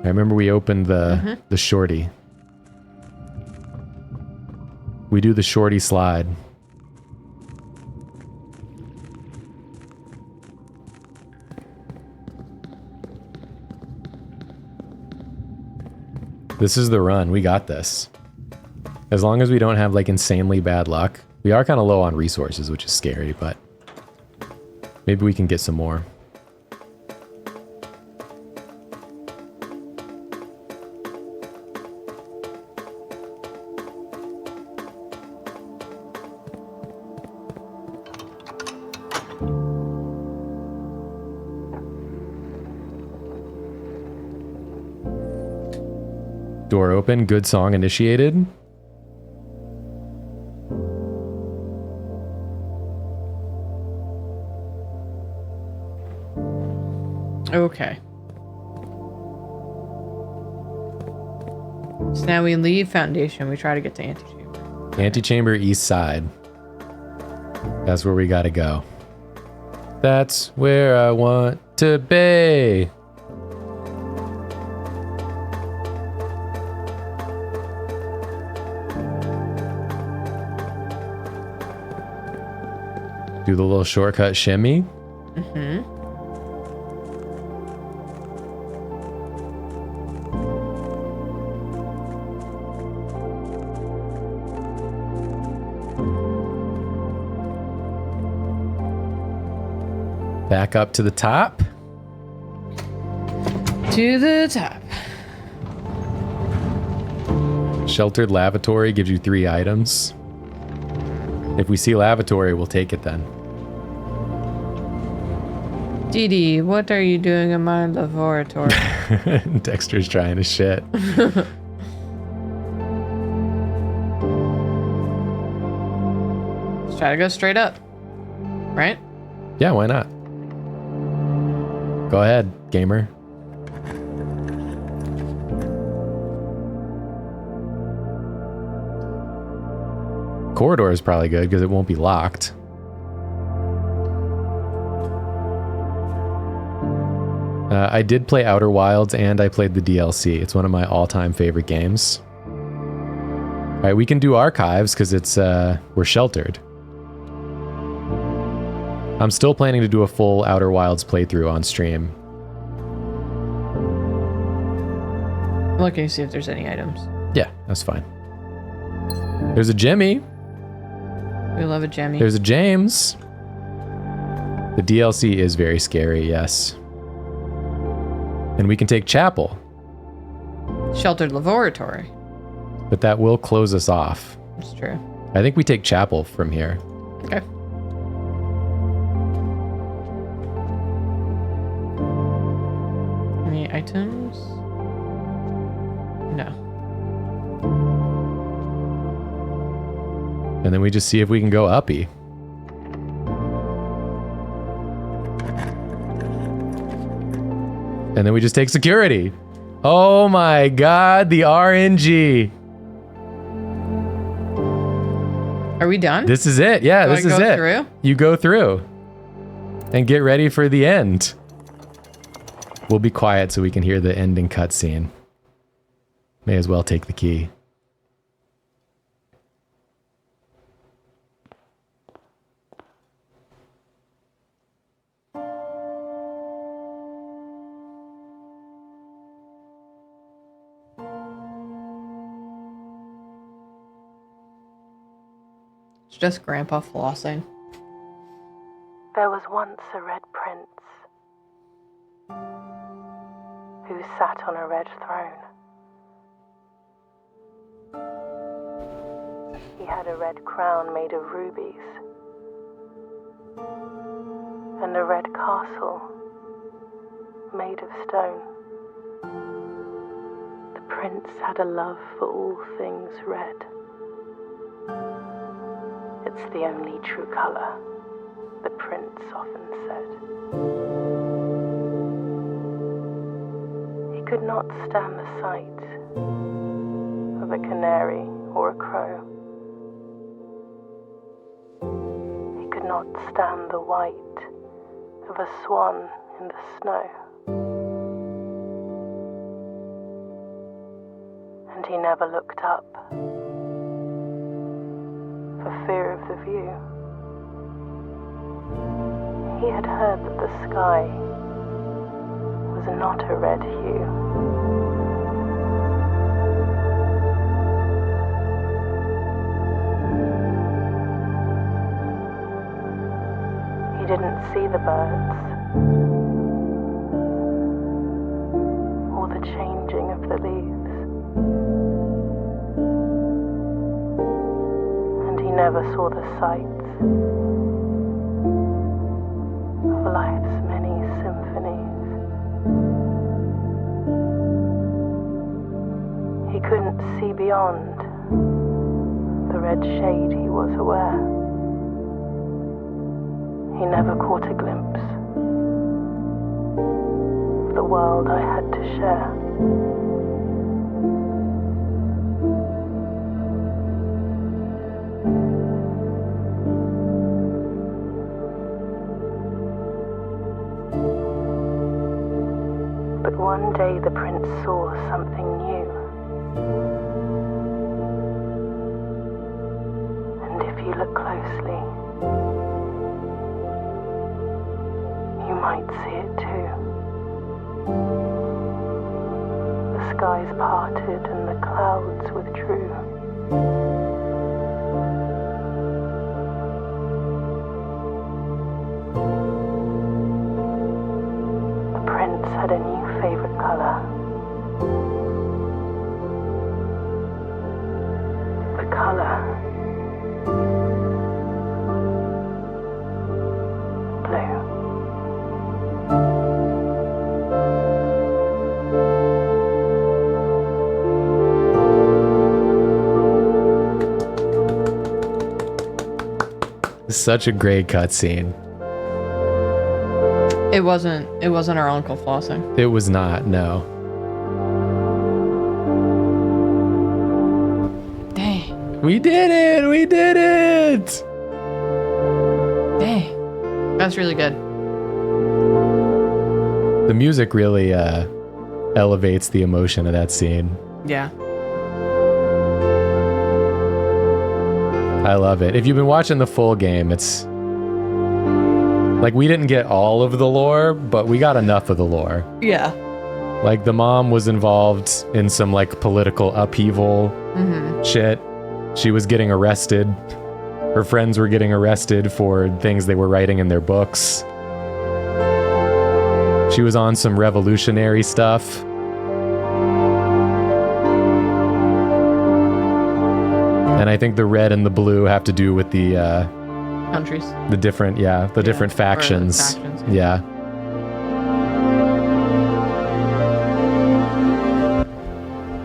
I remember we opened the shorty. We do the shorty slide. This is the run. We got this. As long as we don't have like insanely bad luck. We are kind of low on resources, which is scary, but maybe we can get some more. Door open, good song initiated. Okay. So now we leave foundation. We try to get to antechamber. Antechamber east side. That's where we gotta go. That's where I want to be. Do the little shortcut shimmy. Mm-hmm. Back up to the top. To the top. Sheltered lavatory gives you 3 items. If we see lavatory, we'll take it then. Dee Dee, what are you doing in my laboratory? Dexter's trying to shit. Let's try to go straight up. Right? Yeah, why not? Go ahead, gamer. Corridor is probably good because it won't be locked. I did play Outer Wilds and I played the DLC. It's one of my all-time favorite games. All right, we can do archives because it's we're sheltered. I'm still planning to do a full Outer Wilds playthrough on stream. I'm looking to see if there's any items. Yeah, that's fine. There's a Jimmy. We love a Jemmy. There's a James. The DLC is very scary, yes. And we can take Chapel, Sheltered laboratory. but that will close us off. That's true. I think we take Chapel from here. Okay. Any items? No. And then we just see if we can go uppy. And then we just take security. Oh my god, the RNG. Are we done? This is it. Yeah, Do this I is go it. through? You go through. And get ready for the end. We'll be quiet so we can hear the ending cutscene. May as well take the key. It's just Grandpa flossing. There was once a red prince who sat on a red throne. He had a red crown made of rubies and a red castle made of stone. The prince had a love for all things red. It's the only true color, the prince often said. He could not stand the sight of a canary or a crow. He could not stand the white of a swan in the snow. And he never looked up for fear of the view. He had heard that the sky was not a red hue. He didn't see the birds or the changing of the leaves. Never saw the sights of life's many symphonies. He couldn't see beyond the red shade he was aware. He never caught a glimpse of the world I had to share. One day the prince saw something new. And if you look closely, you might see it too. The skies parted and the clouds withdrew. The prince had a new favorite color. The color blue. such a great cutscene. It wasn't our uncle flossing. It was not, no. Dang. We did it! We did it! Dang. That's really good. The music really elevates the emotion of that scene. Yeah. I love it. If you've been watching the full game, it's like we didn't get all of the lore, but we got enough of the lore. Yeah. Like the mom was involved in some like political upheaval shit. She was getting arrested. Her friends were getting arrested for things they were writing in their books. She was on some revolutionary stuff. And I think the red and the blue have to do with the Countries. the different different factions. Yeah.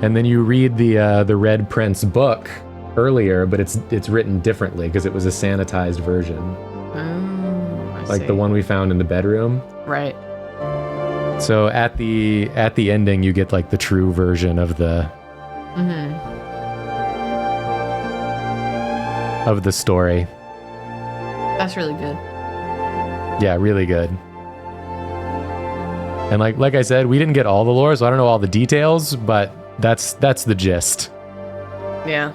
And then you read the Red Prince book earlier, but it's written differently because it was a sanitized version. I Like see. the one we found in the bedroom. Right. So at the ending you get like the true version of the of the story. That's really good. Yeah, really good. And like I said, we didn't get all the lore, so I don't know all the details, but that's the gist. Yeah.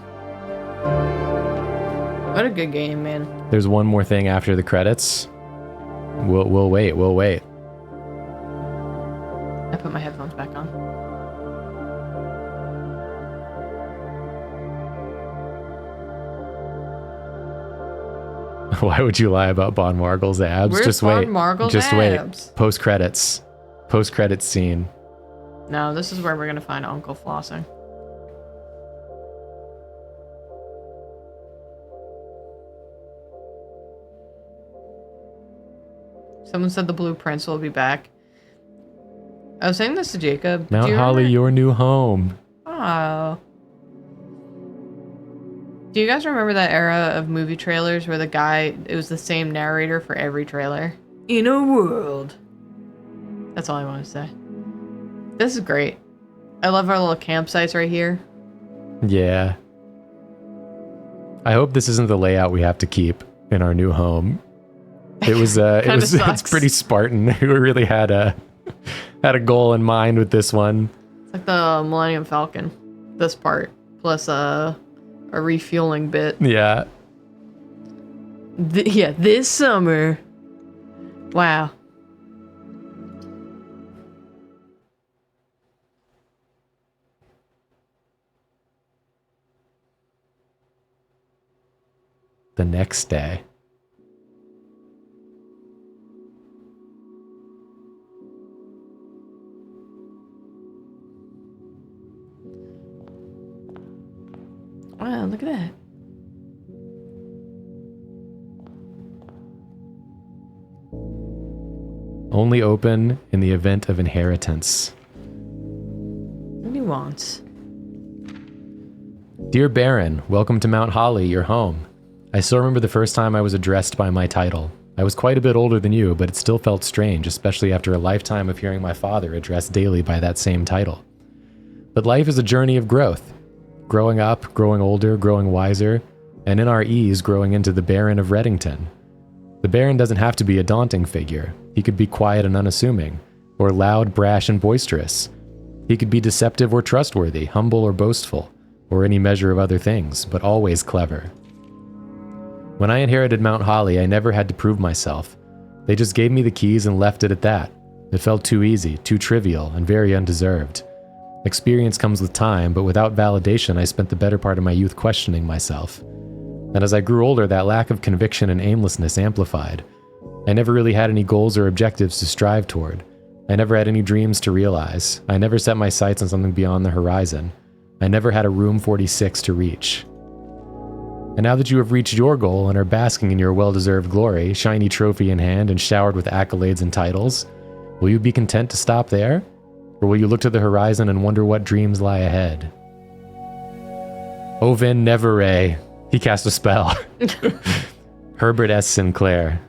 What a good game, man. There's one more thing after the credits. We'll wait. I put my headphones back on. Why would you lie about Bon Margle's abs? Where's Just Bon wait. Margle's Just abs? wait. Post credits scene. No, this is where we're gonna find Uncle flossing. Someone said the blueprints will be back. I was saying this to Jacob. Mount Do you Holly, remember- your new home. Oh. Do you guys remember that era of movie trailers where it was the same narrator for every trailer? In a world. That's all I want to say. This is great. I love our little campsites right here. Yeah. I hope this isn't the layout we have to keep in our new home. It's sucks. pretty Spartan. We really had a goal in mind with this one. It's like the Millennium Falcon. This part. Plus a refueling bit. Yeah. This summer. Wow. The next day. Wow, look at that. Only open in the event of inheritance. Nuance. Dear Baron, welcome to Mount Holly, your home. I still remember the first time I was addressed by my title. I was quite a bit older than you, but it still felt strange, especially after a lifetime of hearing my father addressed daily by that same title. But life is a journey of growth. Growing up, growing older, growing wiser, and in our ease, growing into the Baron of Reddington. The Baron doesn't have to be a daunting figure. He could be quiet and unassuming, or loud, brash, and boisterous. He could be deceptive or trustworthy, humble or boastful, or any measure of other things, but always clever. When I inherited Mount Holly, I never had to prove myself. They just gave me the keys and left it at that. It felt too easy, too trivial, and very undeserved. Experience comes with time, but without validation, I spent the better part of my youth questioning myself. And as I grew older, that lack of conviction and aimlessness amplified. I never really had any goals or objectives to strive toward. I never had any dreams to realize. I never set my sights on something beyond the horizon. I never had a room 46 to reach. And now that you have reached your goal and are basking in your well-deserved glory, shiny trophy in hand and showered with accolades and titles, will you be content to stop there? Or will you look to the horizon and wonder what dreams lie ahead? Ovin Nevere. He cast a spell. Herbert S. Sinclair.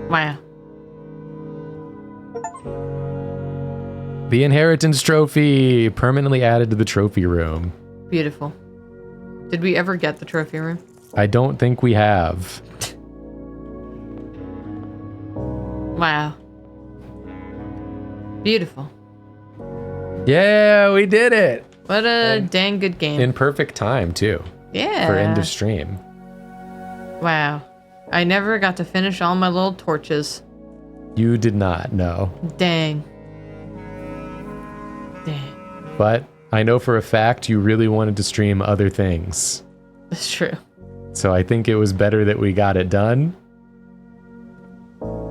Wow. The Inheritance Trophy, permanently added to the trophy room. Beautiful. Did we ever get the trophy room? I don't think we have. Wow. Beautiful. Yeah, we did it. What a dang good game. In perfect time, too. Yeah. For end of stream. Wow. I never got to finish all my little torches. You did not, no. Dang. Dang. But I know for a fact you really wanted to stream other things. That's true. So I think it was better that we got it done.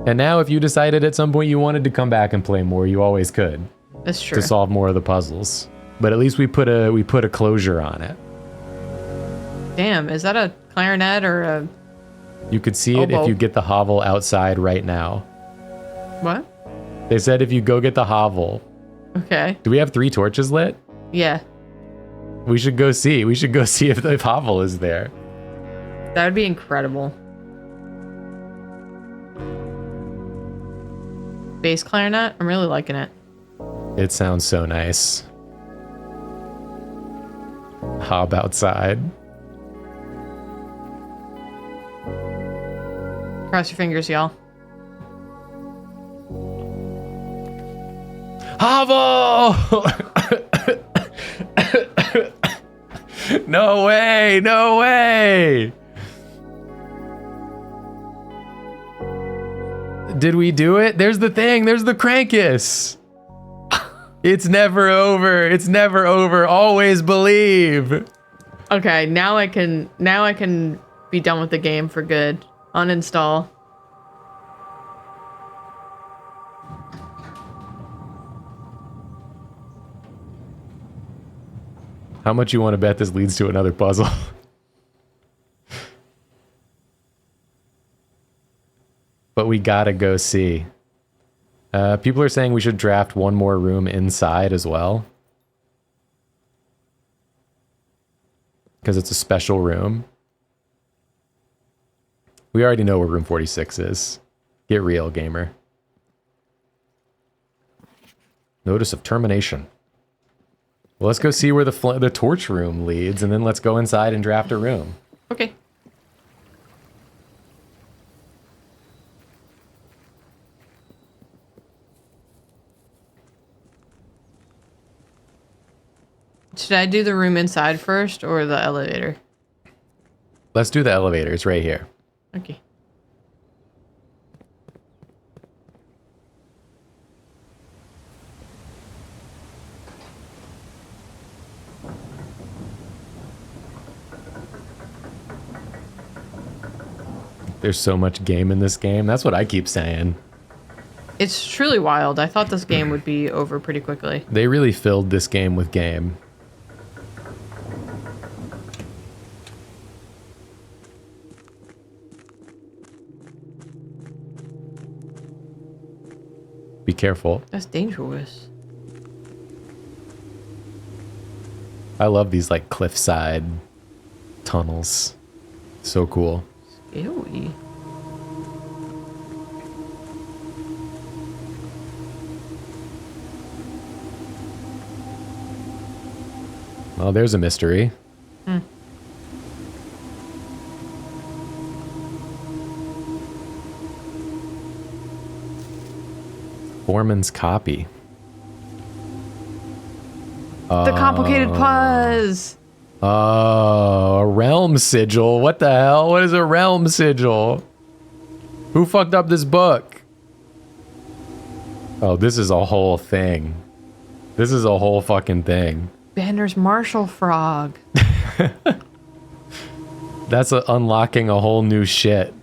And now if you decided at some point you wanted to come back and play more, you always could. That's true. To solve more of the puzzles. But at least we put a closure on it. Damn, is that a clarinet or a... You could see it if you get the hovel outside right now. What? They said if you go get the hovel. Okay. Do we have 3 torches lit? Yeah. We should go see. We should go see if the hovel is there. That would be incredible. Bass clarinet? I'm really liking it. It sounds so nice. Hob outside. Cross your fingers, y'all. Hovel! No way! No way! Did we do it? There's the thing. There's the Krampus. It's never over. It's never over. Always believe. Okay, now I can be done with the game for good. Uninstall. How much you want to bet this leads to another puzzle? But we gotta go see. People are saying we should draft one more room inside as well. Because it's a special room. We already know where room 46 is. Get real, gamer. Notice of termination. Well, let's go see where the torch room leads, and then let's go inside and draft a room. Okay. Should I do the room inside first or the elevator? Let's do the elevator. It's right here. Okay. There's so much game in this game. That's what I keep saying. It's truly wild. I thought this game would be over pretty quickly. They really filled this game with game. Be careful. That's dangerous. I love these like cliffside tunnels. So cool. Ew. Oh, there's a mystery. Foreman's copy. The complicated puzz. Oh, a realm sigil. What the hell? What is a realm sigil? Who fucked up this book? Oh, this is a whole thing. This is a whole fucking thing. Banner's Marshall Frog. That's unlocking a whole new shit.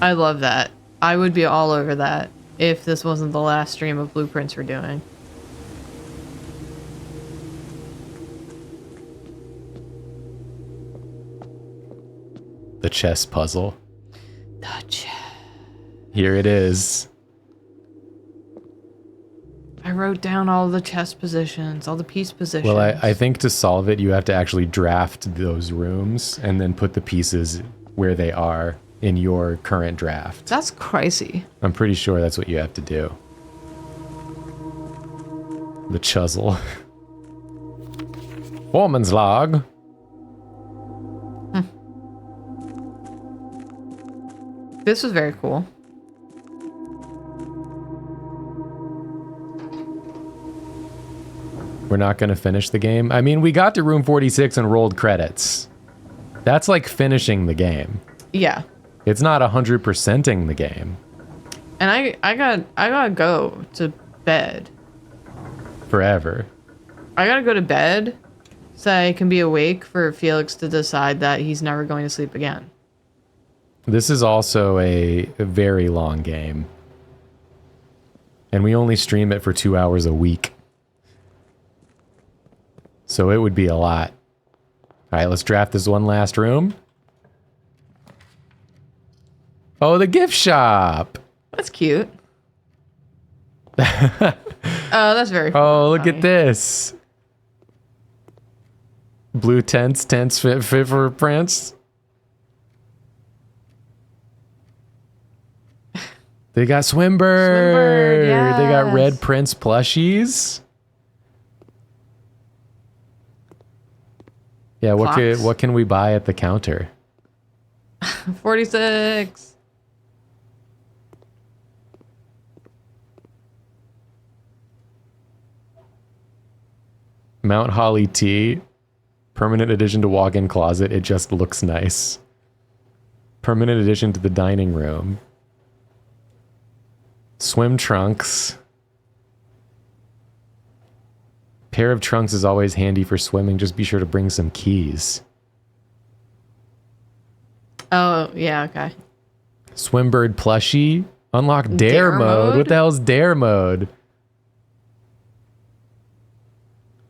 I love that. I would be all over that if this wasn't the last stream of blueprints we're doing. The chess puzzle. The chess. Here it is. I wrote down all the chess positions, all the piece positions. Well, I think to solve it, you have to actually draft those rooms and then put the pieces where they are in your current draft. That's crazy. I'm pretty sure that's what you have to do. The chisel. Foreman's log. This was very cool. We're not going to finish the game. I mean, we got to room 46 and rolled credits. That's like finishing the game. Yeah. It's not 100%ing the game. And I gotta go to bed. Forever. I gotta go to bed so I can be awake for Felix to decide that he's never going to sleep again. This is also a very long game. And we only stream it for 2 hours a week. So it would be a lot. All right, let's draft this one last room. Oh, the gift shop. That's cute. Oh, that's very funny. Oh, look at this. Blue tents fit for Prince. They got Swimbird. Yes. They got Red Prince plushies. Yeah, Clocks. what can we buy at the counter? 46. Mount Holly tea. Permanent addition to walk-in closet. It just looks nice. Permanent addition to the dining room. Swim trunks. Pair of trunks is always handy for swimming. Just be sure to bring some keys. Oh, yeah, okay. Swimbird plushie. Unlock dare mode. What the hell's dare mode?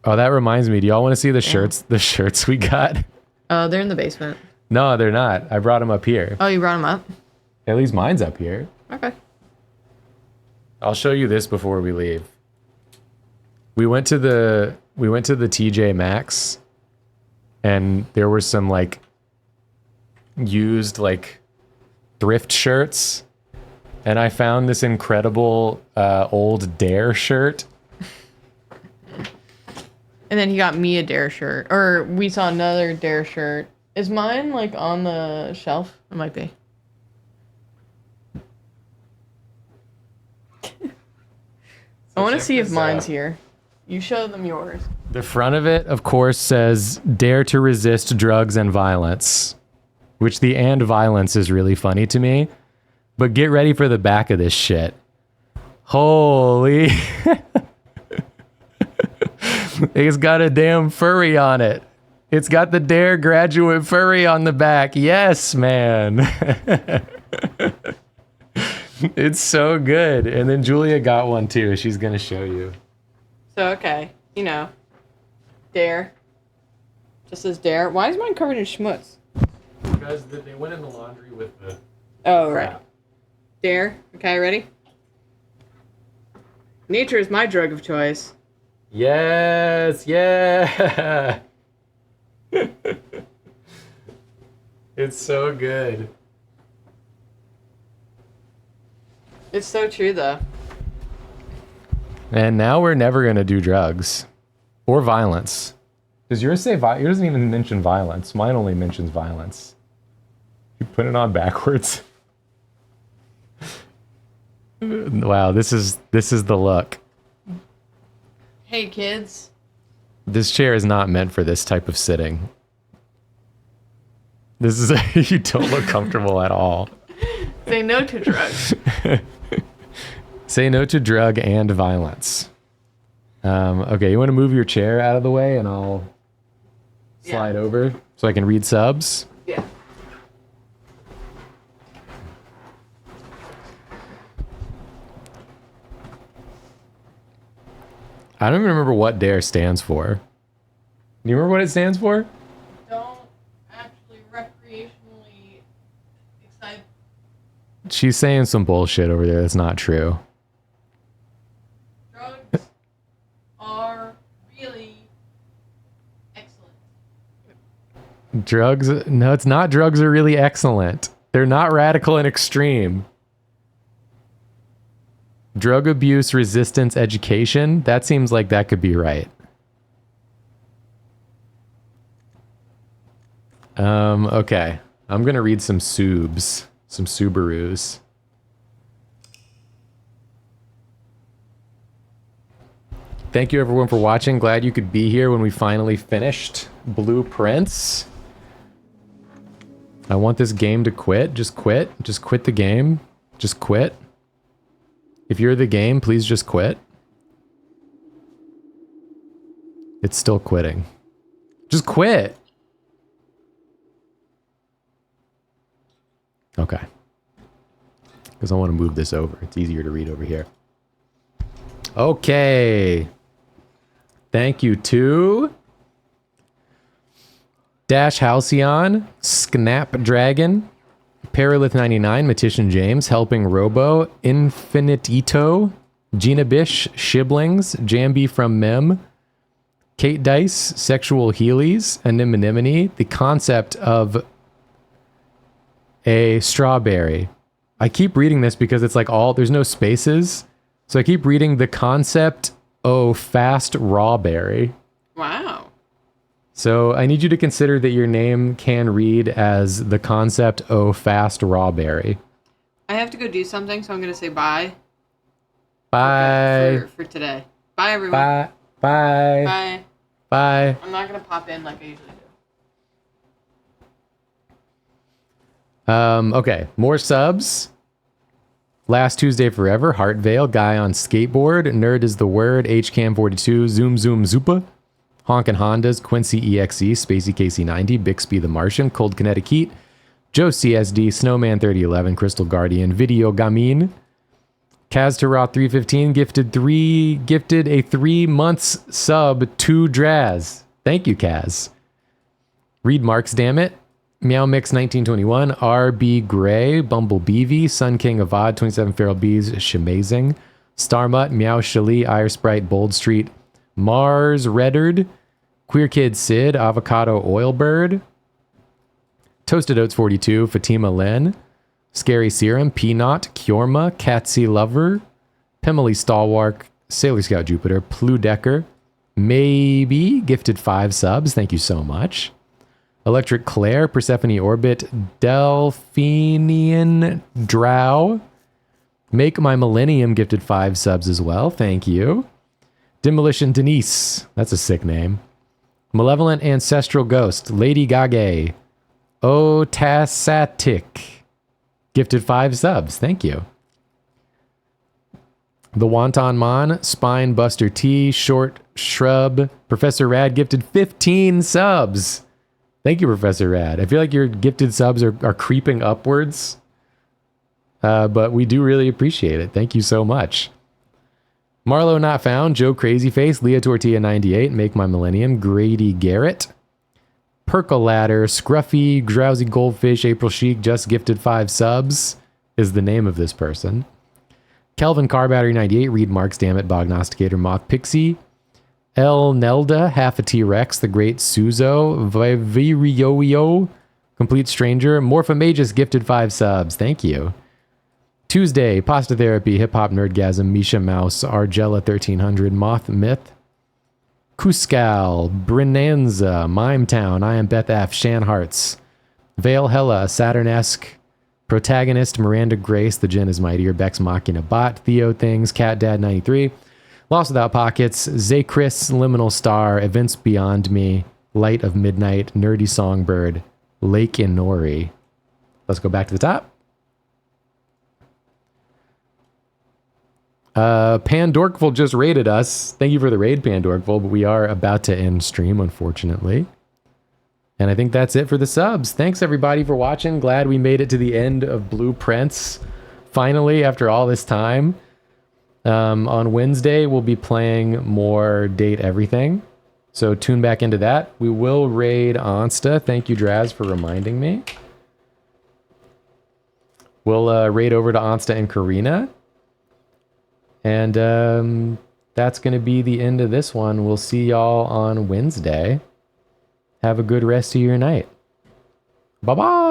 Oh, that reminds me. Do y'all want to see the shirts? The shirts we got? Oh, they're in the basement. No, they're not. I brought them up here. Oh, you brought them up? At least mine's up here. Okay. I'll show you this before we leave. We went to the TJ Maxx, and there were some like used like thrift shirts, and I found this incredible old Dare shirt. And then he got me a Dare shirt. Or we saw another Dare shirt. Is mine like on the shelf? It might be. I want to see if mine's here. You show them yours. The front of it, of course, says "Dare to resist drugs and violence," which the "and violence" is really funny to me. But get ready for the back of this shit. Holy. It's got a damn furry on it. It's got the Dare graduate furry on the back. Yes, man. It's so good. And then Julia got one too. She's going to show you. So, okay. You know. Dare. Just says Dare. Why is mine covered in schmutz? Because they went in the laundry with the... Oh, right. Dare. Okay, ready? Nature is my drug of choice. Yes, yeah. It's so good. It's so true, though. And now we're never going to do drugs or violence. Does yours say It doesn't even mention violence. Mine only mentions violence. You put it on backwards. Wow, this is the look. Hey, kids. This chair is not meant for this type of sitting. This is you don't look comfortable at all. Say no to drugs. Say no to drug and violence. Okay, you want to move your chair out of the way and I'll slide over so I can read subs? Yeah. I don't even remember what DARE stands for. Do you remember what it stands for? Don't actually recreationally excite. She's saying some bullshit over there that's not true. Drugs Drugs? No, it's not. Drugs are really excellent. They're not radical and extreme. Drug abuse resistance education. That seems like that could be right. Okay. I'm going to read some Subs. Some Subarus. Thank you everyone for watching. Glad you could be here when we finally finished Blueprints. I want this game to quit. Just quit. Just quit the game. Just quit. If you're the game, please just quit. It's still quitting. Just quit. Okay. Because I want to move this over. It's easier to read over here. Okay. Thank you to Dash Halcyon, Snapdragon, Paralith 99, Matician James, Helping Robo, Infinitito, Gina Bish, Shiblings, Jambi from Mem, Kate Dice, Sexual Heelys, Anemone, the concept of a strawberry. I keep reading this because it's like there's no spaces. So I keep reading the concept, fast raw berry. Wow. So I need you to consider that your name can read as the concept, fast raw berry. I have to go do something, so I'm going to say bye. Bye. For today. Bye, everyone. Bye. Bye. Bye. Bye. I'm not going to pop in like I usually do. Okay, more subs. Last Tuesday Forever, Heartvale, Guy on Skateboard, Nerd is the Word, HCam42, Zoom Zoom Zupa, Honkin' Hondas, Quincy EXE, Spacey KC90, Bixby the Martian, Cold Kinetic Heat, Joe CSD, Snowman 3011, Crystal Guardian, Video Gamin, Kaz Tarot 315 gifted a 3 months sub to Draz. Thank you, Kaz. Read Marks, damn it. Meow Mix 1921, RB Gray, Bumble BV, Sun King Avad, 27 Feral Bees, Shamazing, Starmutt, Meow Shali, Ire Sprite, Bold Street, Mars Reddard, Queer Kid Sid, Avocado Oilbird, Toasted Oats 42, Fatima Len, Scary Serum, Peanut, Kyorma, Catsy Lover, Pemily Stalwark, Sailor Scout Jupiter, Pludecker, Maybe, gifted 5 subs. Thank you so much. Electric Claire, Persephone Orbit, Delphinian Drow. Make My Millennium gifted 5 subs as well. Thank you. Demolition Denise. That's a sick name. Malevolent Ancestral Ghost, Lady Gage. Otasatic. Gifted 5 subs. Thank you. The Wonton Mon, Spine Buster T, Short Shrub, Professor Rad gifted 15 subs. Thank you, Professor Rad. I feel like your gifted subs are creeping upwards, but we do really appreciate it. Thank you so much. Marlo Not Found, Joe Crazyface, Leah Tortilla 98, Make My Millennium, Grady Garrett, Percolator, Scruffy, Drowsy Goldfish, April Chic, just gifted 5 subs is the name of this person. Kelvin Car Battery 98, Read Marks, Dammit, Bognosticator, Moth Pixie, El Nelda, Half a T-Rex, The Great Suzo, Vivirioio, Complete Stranger, Morphomagus gifted 5 subs. Thank you. Tuesday, Pasta Therapy, Hip Hop Nerdgasm, Misha Mouse, Argella 1300, Moth Myth, Kuskal, Brinanza, Mime Town, I Am Beth F, Shan Hearts, Vale Hella, Saturnesque, Protagonist, Miranda Grace, The Gin is Mightier, Bex Machina Bot, Theo Things, Cat Dad 93, Lost Without Pockets, Zachris, Liminal Star, Events Beyond Me, Light of Midnight, Nerdy Songbird, Lake Inori. Let's go back to the top. Pandorkville just raided us. Thank you for the raid, Pandorkville, but we are about to end stream, unfortunately. And I think that's it for the subs. Thanks, everybody, for watching. Glad we made it to the end of Blueprints. Finally, after all this time. On Wednesday, we'll be playing more Date Everything. So tune back into that. We will raid Onsta. Thank you, Draz, for reminding me. We'll raid over to Onsta and Karina. And that's going to be the end of this one. We'll see y'all on Wednesday. Have a good rest of your night. Bye bye.